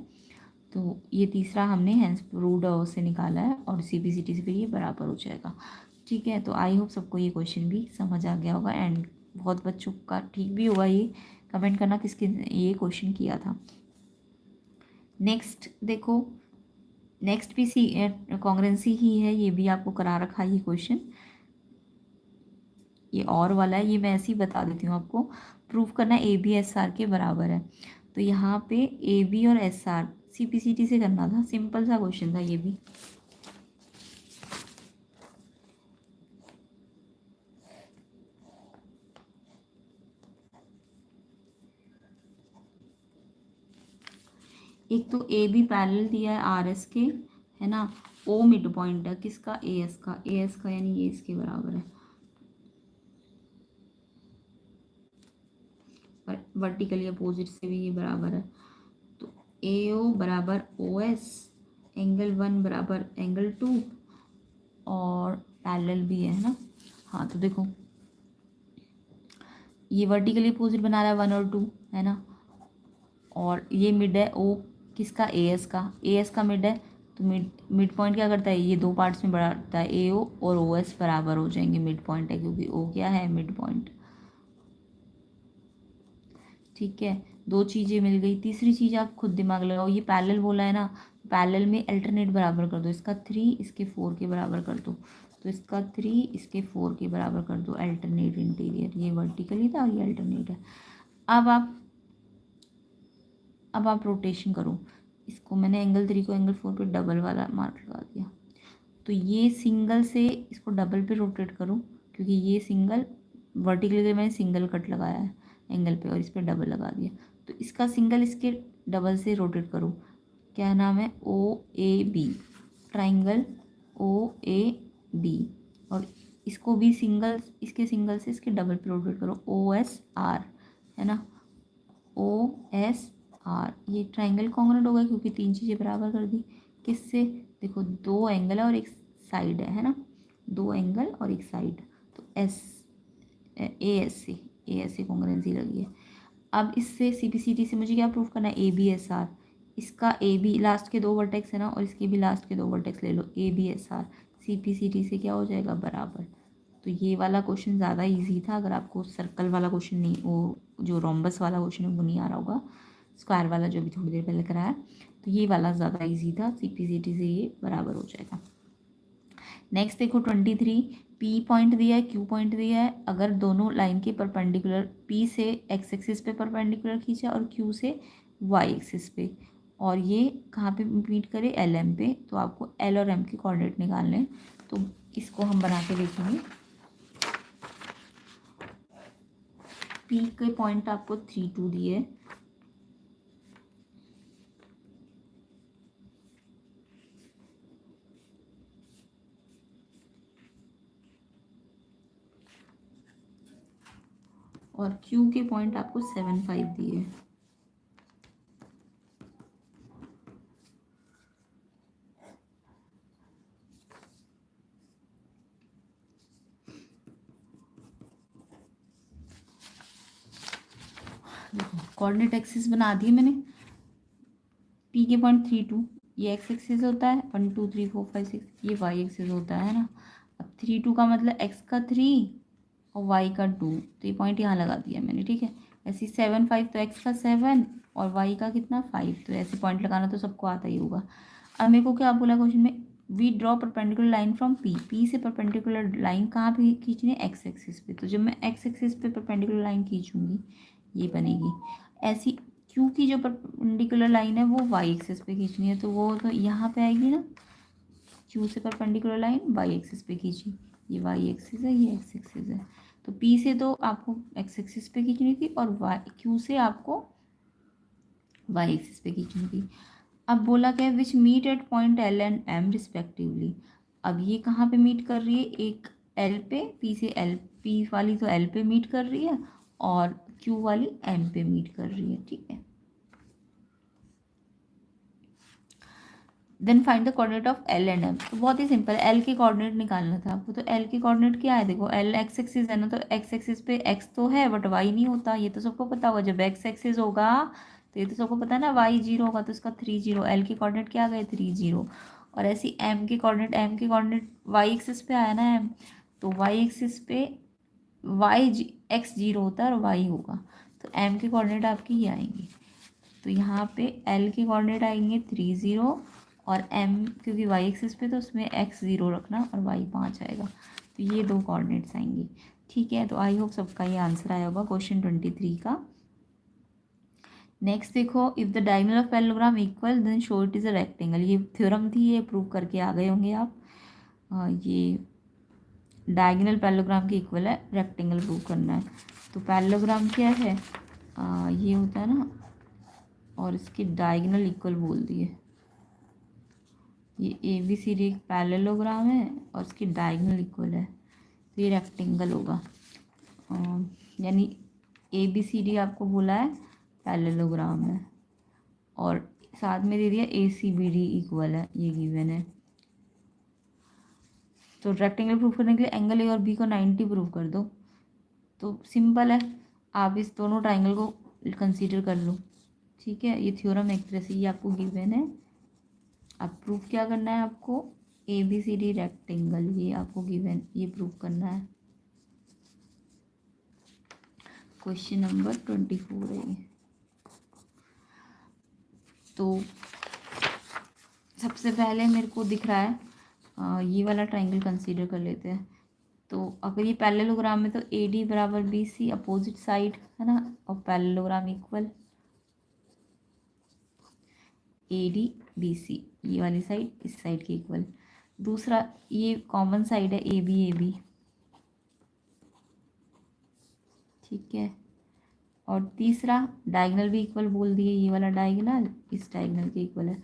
तो ये तीसरा हमने हैंस प्रूव्ड से निकाला है, और CPCT से फिर ये बराबर हो जाएगा। ठीक है, तो आई होप सबको ये क्वेश्चन भी समझ आ गया होगा, एंड बहुत बच्चों का ठीक भी हुआ। ये कमेंट करना किसके ये क्वेश्चन किया था। नेक्स्ट देखो, नेक्स्ट भी कॉन्ग्रेंसी ही है, ये भी आपको करा रखा है ये क्वेश्चन, ये और वाला है, ये मैं ऐसे ही बता देती हूँ आपको। प्रूफ करना है AB SR के बराबर है, तो यहाँ पे AB और SR CPCT से करना था, सिंपल सा क्वेश्चन था ये भी। एक तो AB पैरेलल दिया है RS के, है ना, O मिड पॉइंट है किसका, AS का यानी ये इसके बराबर है, वर्टिकली अपोजिट से भी ये बराबर है। तो AO बराबर OS, एंगल 1 बराबर एंगल 2, और पैरेलल भी है ना। हाँ, तो देखो ये वर्टिकली अपोजिट बना रहा है 1 और 2, है ना, और ये मिड है O किसका, AS का मिड है। तो मिड पॉइंट क्या करता है, ये दो पार्ट्स में बढ़ाता है, AO और OS बराबर हो जाएंगे, मिड पॉइंट है क्योंकि O क्या है, मिड पॉइंट। ठीक है, दो चीज़ें मिल गई। तीसरी चीज़ आप खुद दिमाग लगाओ, ये पैरेलल बोला है ना, पैरेलल में अल्टरनेट बराबर कर दो, इसका 3 इसके 4 के बराबर कर दो, तो इसका 3 इसके 4 के बराबर कर दो, अल्टरनेट इंटीरियर, ये वर्टिकली था, ये अल्टरनेट है। अब आप रोटेशन करो, इसको मैंने एंगल 3 को एंगल 4 पे डबल वाला मार्क लगा दिया, तो ये सिंगल से इसको डबल पे रोटेट करो, क्योंकि ये सिंगल वर्टिकली के मैंने सिंगल कट लगाया है एंगल पे, और इस पर डबल लगा दिया, तो इसका सिंगल इसके डबल से रोटेट करो, क्या नाम है, O A B, triangle O A B, और इसको भी सिंगल, इसके सिंगल से इसके डबल पे रोटेट करो, ओ एस आर, है ना, ओ एस आर। ये ट्राइंगल कॉन्ग्रुएंट होगा क्योंकि तीन चीज़ें बराबर कर दी। किससे, देखो दो एंगल है और एक साइड है ना, दो एंगल और एक साइड, तो एस, ए एस से कॉन्ग्रुएंसी लगी है। अब इससे सी पी सी टी से मुझे क्या प्रूव करना है, ए बी एस आर। इसका ए बी लास्ट के दो वर्टेक्स है ना, और इसके भी लास्ट के दो वर्टेक्स ले लो, A B S R, C P C T से क्या हो जाएगा, बराबर। तो ये वाला क्वेश्चन ज़्यादा इजी था। अगर आपको सर्कल वाला क्वेश्चन नहीं, वो जो रोम्बस वाला क्वेश्चन है वो नहीं आ रहा होगा, स्क्वायर वाला जो भी थोड़ी देर पहले कराया, तो ये वाला ज़्यादा इजी था, सी पी सी टी से ये बराबर हो जाएगा। नेक्स्ट देखो 23, पी पॉइंट दिया है, क्यू पॉइंट दिया है। अगर दोनों लाइन के परपेंडिकुलर, पी से एक्स एक्सिस पे परपेंडिकुलर खींचा और क्यू से वाई एक्सिस पे, और ये कहाँ पे मीट करे, एल एम पे, तो आपको एल और एम के कोऑर्डिनेट निकालने हैं। तो इसको हम बना के देखेंगे। पी के पॉइंट आपको 3 2 दिए, और क्यू के पॉइंट आपको 7 5 दिए। देखो कोऑर्डिनेट एक्सिस बना दिए मैंने। पी के पॉइंट 3 2 ये एक्स एक्सिस होता है, 1 2 3 4 5 6 ये वाई एक्सिस होता है ना। अब 3 2 का मतलब एक्स का 3 और वाई का 2, तो ये पॉइंट यहाँ लगा दिया मैंने, ठीक है। ऐसे 7 5 तो एक्स का 7 और वाई का कितना 5, तो ऐसे पॉइंट लगाना तो सबको आता ही होगा। अब मेरे को क्या बोला क्वेश्चन में, we draw perpendicular line from P, P से परपेंडिकुलर लाइन कहाँ पे खींचनी है, एक्स एक्सिस पे। तो जब मैं एक्स एक्सिस पे परपेंडिकुलर लाइन खींचूंगी ये बनेगी। ऐसी क्यू की जो परपेंडिकुलर लाइन है वो वाई एक्सिस पे खींचनी है, तो वो तो यहाँ पे आएगी ना, क्यू से परपेंडिकुलर लाइन वाई एक्सिस पे खींची, ये वाई एक्सिस है, ये एक्स एक्सिस है। तो पी से तो आपको एक्स एक्सिस पे खींचनी थी और वाई क्यू से आपको वाई एक्सिस पे खींचनी थी। अब बोला क्या है, which meet at point L and M respectively. अब ये कहाँ पे मीट कर रही है, एक एल पे, पी से एल, पी वाली तो एल पे मीट कर रही है और क्यू वाली एम पे मीट कर रही है, ठीक है। Then find the coordinate of L and M. तो बहुत ही सिंपल है, एल के कोऑर्डिनेट निकालना था आपको। तो एल के कोऑर्डिनेट क्या है, देखो एल एक्स एक्सिस है ना, तो एक्स एक्सिस पे एक्स तो है बट वाई नहीं होता, ये तो सबको पता होगा। जब एक्स एक्सिस होगा तो ये तो सबको पता है ना, वाई 0 होगा तो इसका 3 0, एल के कोऑर्डिनेट क्या आ गए 3 0। और ऐसी एम के कोऑर्डिनेट वाई एक्सिस पे आया ना एम, तो वाई एक्सिस पे वाई एक्स 0 होता है और वाई होगा, तो एम के कोऑर्डिनेट आपके ये आएंगे। तो यहाँ पे एल के कोऑर्डिनेट आएंगे 3 0 और एम क्योंकि वाई एक्सिस पे तो उसमें एक्स 0 रखना और वाई 5 आएगा, तो ये दो कोऑर्डिनेट्स आएंगे, ठीक है। तो आई होप सबका ये आंसर आया होगा क्वेश्चन 23 का। नेक्स्ट देखो, if the diagonal of parallelogram equal then show it is a rectangle. ये थ्योरम थी, ये प्रूव करके आ गए होंगे आप। ये डायगोनल पैरेललोग्राम के इक्वल है, रेक्टेंगल प्रूव करना है। तो पैरेललोग्राम क्या है, ये होता है ना, और इसके डायगोनल इक्वल बोल दिए। ये ए बी सी डी एक पैरेललोग्राम है और इसकी डायगोनल इक्वल है, तो ये रेक्टेंगल होगा। यानी ए बी सी डी आपको बोला है पैरेललोग्राम है, और साथ में दे दिया ए सी बी डी इक्वल है, ये गिवन है। तो रेक्टेंगल प्रूफ करने के लिए एंगल ए और बी को 90 प्रूव कर दो, तो सिंपल है, आप इस दोनों ट्राइंगल को कंसीडर कर लो, ठीक है। ये थ्योरम एक तरह से ये आपको गिवन है। अब प्रूफ क्या करना है आपको, A B C D rectangle, ये आपको गिवन, ये प्रूफ करना है। क्वेश्चन नंबर 24 है ये। तो सबसे पहले मेरे को दिख रहा है ये वाला ट्राइंगल कंसीडर कर लेते हैं। तो अगर ये पैरेललोग्राम में तो ए डी बराबर बी सी अपोजिट साइड है ना, और parallelogram equal A D B C, ये वाली साइड इस साइड के इक्वल। दूसरा ये कॉमन साइड है ए बी, ठीक है। और तीसरा डायगोनल भी इक्वल बोल दिए, ये वाला डायगोनल इस डायगोनल के इक्वल है,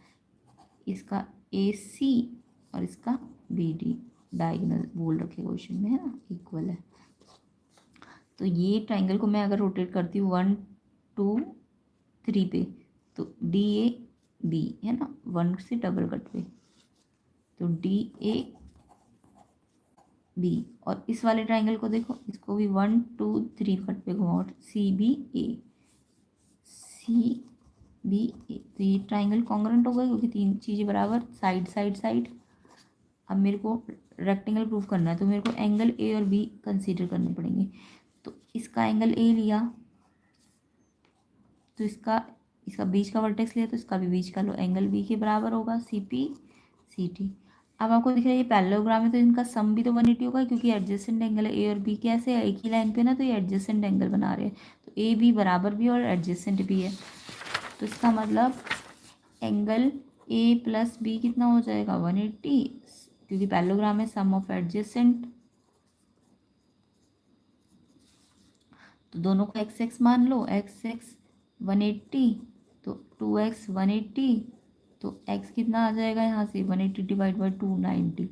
इसका AC और इसका BD डायगोनल बोल रखे क्वेश्चन में, है ना, इक्वल है। तो ये ट्राइंगल को मैं अगर रोटेट करती हूँ 1 2 3 पे, तो DAB है ना, 1 से डबल कट पे, तो DAB। और इस वाले ट्राइंगल को देखो, इसको भी 1 2 3 कट पे घुमाओ, CBA। तो ये ट्राइंगल कॉन्ग्रुएंट होगा क्योंकि तीन चीज़ें बराबर, साइड साइड साइड। अब मेरे को रेक्टेंगल प्रूफ करना है, तो मेरे को एंगल A और B कंसीडर करने पड़ेंगे। तो इसका एंगल A लिया, तो इसका बीच का वर्टेक्स लिया, तो इसका भी बीच का लो, एंगल B के बराबर होगा, CPCT। अब आपको दिख रहा है ये पैरेललोग्राम है, तो इनका सम भी तो 180 होगा क्योंकि एडजेसेंट एंगल है। A और B कैसे है, एक ही लाइन पे ना, तो ये एडजेसेंट एंगल बना रहे हैं, तो AB बराबर भी और एडजेसेंट भी है। तो इसका मतलब एंगल A प्लस B कितना हो जाएगा, 180, क्योंकि पैरेललोग्राम है, सम ऑफ एडजेसेंट। तो दोनों को x मान लो, x 180, तो 2x 180, तो x कितना आ जाएगा यहाँ से, 180 डिवाइड बाई 2 90।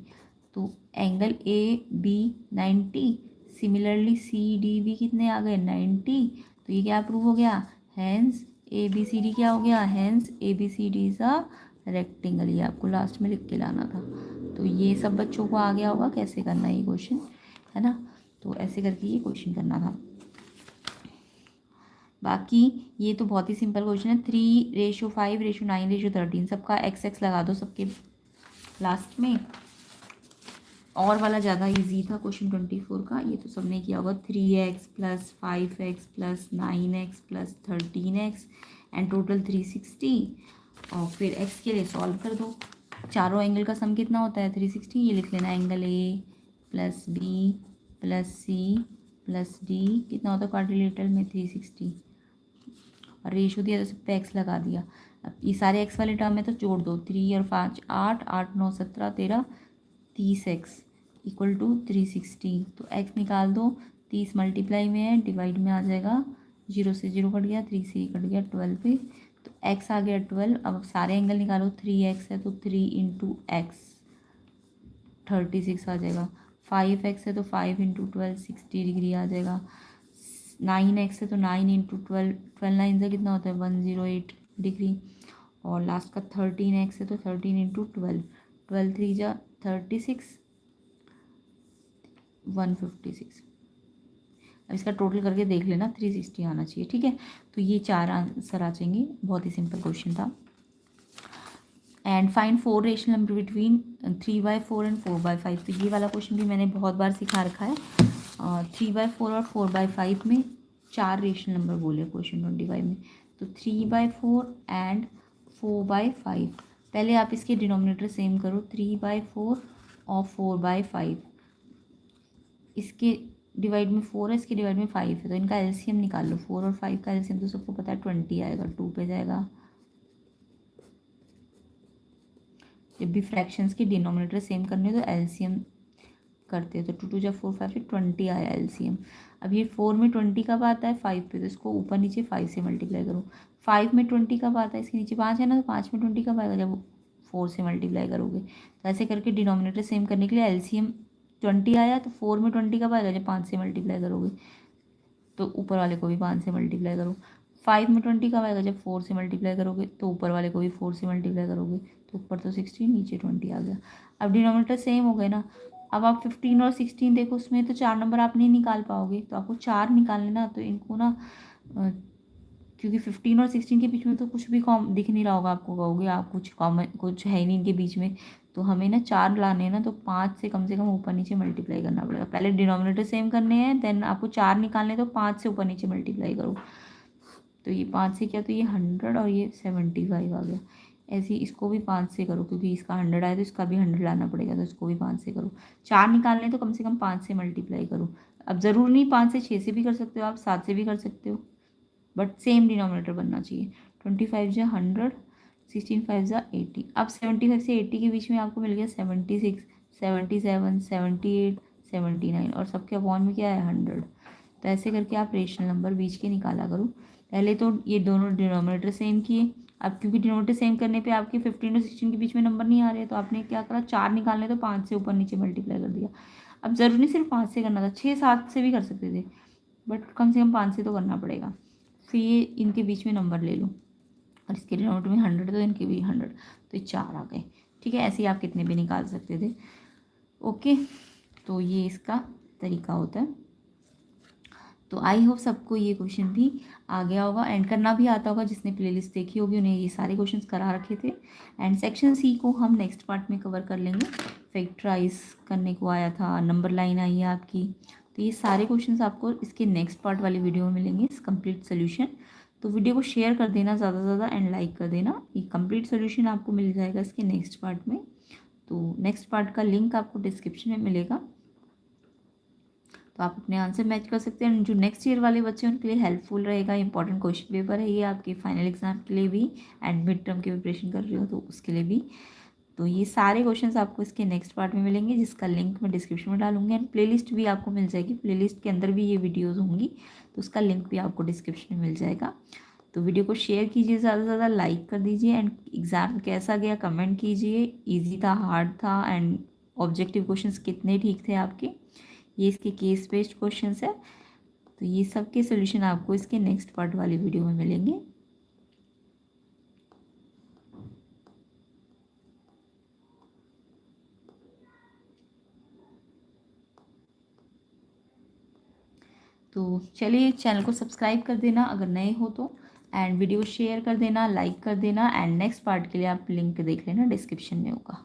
तो एंगल AB 90, सिमिलरली CDB कितने आ गए, 90। तो ये क्या प्रूव हो गया, हैंस ABCD क्या हो गया, hence ABCD is a rectangle. ये आपको लास्ट में लिख के लाना था। तो ये सब बच्चों को आ गया होगा कैसे करना है ये क्वेश्चन, है ना। तो ऐसे करके ये क्वेश्चन करना था। बाकी ये तो बहुत ही सिंपल क्वेश्चन है, 3:5:9:13 सबका x लगा दो सबके लास्ट में। और वाला ज़्यादा इजी था क्वेश्चन 24 का, ये तो सबने किया होगा, 3x + 5x + 9x + 13x and total 360। और फिर x के लिए सॉल्व कर दो। चारों एंगल का सम कितना होता है, 360। ये लिख लेना, angle A + B + C + D कितना होता है क्वाड्रिलेटरल में, 360। और रेशो दिया तो सब पे x लगा दिया। अब ये सारे x वाले टर्म में तो जोड़ दो, 3 और 5 8, 8 9 17 13 30x इक्वल टू 360। तो x निकाल दो, 30 मल्टीप्लाई में है, डिवाइड में आ जाएगा, 0 से 0 कट गया, 3 से कट गया 12 पे, तो x आ गया 12। अब सारे एंगल निकालो, 3x है तो 3 × x 36 आ जाएगा, 5x है तो 5 × 12 60 डिग्री आ जाएगा, 9x है तो 9 × 12 12 9 से कितना होता है, 108 डिग्री। और लास्ट का 13x है तो 13 × 12 12 3 जा 36 156। अब इसका टोटल करके देख लेना, 360 आना चाहिए, ठीक है। तो ये 4 आंसर आ जाएंगे, बहुत ही सिंपल क्वेश्चन था। And find 4 rational number between 3/4 and 4/5। तो ये वाला क्वेश्चन भी मैंने बहुत बार सिखा रखा है। 3/4 और 4/5 में 4 रेशनल नंबर बोले क्वेश्चन 25 में। तो 3/4 एंड 4/5, पहले आप इसके डिनोमिनेटर सेम करो, 3/4 और 4/5, इसके डिवाइड में 4 है, इसके डिवाइड में 5 है, तो इनका एलसीएम निकाल लो। 4 और 5 का एलसीएम तो सबको पता है 20 आएगा, 2 पे जाएगा। जब भी फ्रैक्शंस की डिनोमिनेटर सेम करने हो तो एलसीएम करते हैं, तो 2 2 जा 4 5 फिर 20 आया एलसीएम। अब ये 4 में 20 कब आता है, 5 पे, तो इसको ऊपर नीचे 5 से मल्टीप्लाई करो। 5 में 20 कब आता है, इसके नीचे 5 है ना, तो 5 में 20 कब आएगा, जब 4 से मल्टीप्लाई करोगे। तो ऐसे करके डिनोमिनेटर सेम करने के लिए एलसीएम 20 आया, तो 4 में 20 कब आएगा, जब 5 से मल्टीप्लाई करोगे, तो ऊपर वाले को भी 5 से मल्टीप्लाई करो। 5 में 20 कब आएगा, जब 4 से मल्टीप्लाई करोगे, तो ऊपर वाले को भी 4 से मल्टीप्लाई करोगे, तो ऊपर तो 16 नीचे 20 आ गया। अब डिनोमिनेटर सेम हो गए ना। अब आप 15 और 16 देखो, उसमें तो 4 नंबर आप नहीं निकाल पाओगे, तो आपको 4 निकालने ना, तो इनको ना क्योंकि 15 और 16 के बीच में तो कुछ भी कॉम दिख नहीं रहा होगा, आपको कहोगे आप कुछ कॉमन कुछ है ही नहीं इनके बीच में, तो हमें ना 4 लाने हैं ना, तो 5 से कम ऊपर नीचे मल्टीप्लाई करना पड़ेगा। पहले डिनोमिनेटर सेम करने हैं, देन आपको 4 निकालने, तो 5 से ऊपर नीचे मल्टीप्लाई करो। तो ये 5 से क्या, तो ये 100 और ये 75 आ गया। ऐसे ही इसको भी 5 से करो, क्योंकि इसका 100 आया तो इसका भी 100 लाना पड़ेगा, तो इसको भी 5 से करो। 4 निकालने तो कम से कम 5 से मल्टीप्लाई करो। अब ज़रूर नहीं 5 से 6 से भी कर सकते हो आप, 7 से भी कर सकते हो, बट सेम डिनोमिनेटर बनना चाहिए। 25 जा 100, 16 5 जा 80। अब 75 से 80 के बीच में आपको मिल गया 76 77 78 79, और सबके अपॉन में क्या है 100। तो ऐसे करके आप रेशनल नंबर बीच के निकाला करो। पहले तो ये दोनों डिनोमिनेटर सेम किए, अब क्योंकि डिनोमिनेटर सेम करने पे आपके 15 और 16 के बीच में नंबर नहीं आ रहे, तो आपने क्या करा, 4 निकालने तो 5 से ऊपर नीचे मल्टीप्लाई कर दिया। अब ज़रूरी नहीं सिर्फ 5 से करना था, 6-7 से भी कर सकते थे, बट कम से कम 5 से तो करना पड़ेगा। फिर ये इनके बीच में नंबर ले लूँ, और इसके डिनोमिनेटर में 100 तो इनके भी 100, तो ये 4 आ गए। ठीक है, ऐसे ही आप कितने भी निकाल सकते थे। ओके, तो ये इसका तरीका होता है। तो आई होप सबको ये क्वेश्चन भी आ गया होगा, एंड करना भी आता होगा। जिसने प्लेलिस्ट देखी होगी उन्हें ये सारे क्वेश्चंस करा रखे थे। एंड सेक्शन सी को हम नेक्स्ट पार्ट में कवर कर लेंगे। फैक्टराइज करने को आया था, नंबर लाइन आई है आपकी, तो ये सारे क्वेश्चंस आपको इसके नेक्स्ट पार्ट वाली वीडियो में मिलेंगे, इस कंप्लीट सोल्यूशन। तो वीडियो को शेयर कर देना ज़्यादा से ज़्यादा, एंड लाइक कर देना। ये कंप्लीट सोल्यूशन आपको मिल जाएगा इसके नेक्स्ट पार्ट में। तो नेक्स्ट पार्ट का लिंक आपको डिस्क्रिप्शन में मिलेगा, तो आप अपने आंसर मैच कर सकते हैं। जो नेक्स्ट ईयर वाले बच्चे हैं उनके लिए हेल्पफुल रहेगा। इंपॉर्टेंट क्वेश्चन पेपर है ये आपके फाइनल एग्जाम के लिए भी, एंड मिड टर्म की प्रिपरेशन कर रहे हो तो उसके लिए भी। तो ये सारे क्वेश्चंस आपको इसके नेक्स्ट पार्ट में मिलेंगे, जिसका लिंक मैं डिस्क्रिप्शन में डालूंगी। एंड प्लेलिस्ट भी आपको मिल जाएगी, प्लेलिस्ट के अंदर भी ये वीडियोज़ होंगी, तो उसका लिंक भी आपको डिस्क्रिप्शन में मिल जाएगा। तो वीडियो को शेयर कीजिए, ज़्यादा से ज़्यादा लाइक कर दीजिए। एंड एग्ज़ाम कैसा गया कमेंट कीजिए, ईजी था, हार्ड था, एंड ऑब्जेक्टिव क्वेश्चंस कितने ठीक थे आपके। ये इसके केस बेस्ड क्वेश्चंस है, तो ये सब के सोल्यूशन आपको इसके नेक्स्ट पार्ट वाली वीडियो में मिलेंगे। तो चलिए, चैनल को सब्सक्राइब कर देना अगर नए हो तो, एंड वीडियो शेयर कर देना, लाइक कर देना। एंड नेक्स्ट पार्ट के लिए आप लिंक देख लेना, डिस्क्रिप्शन में होगा।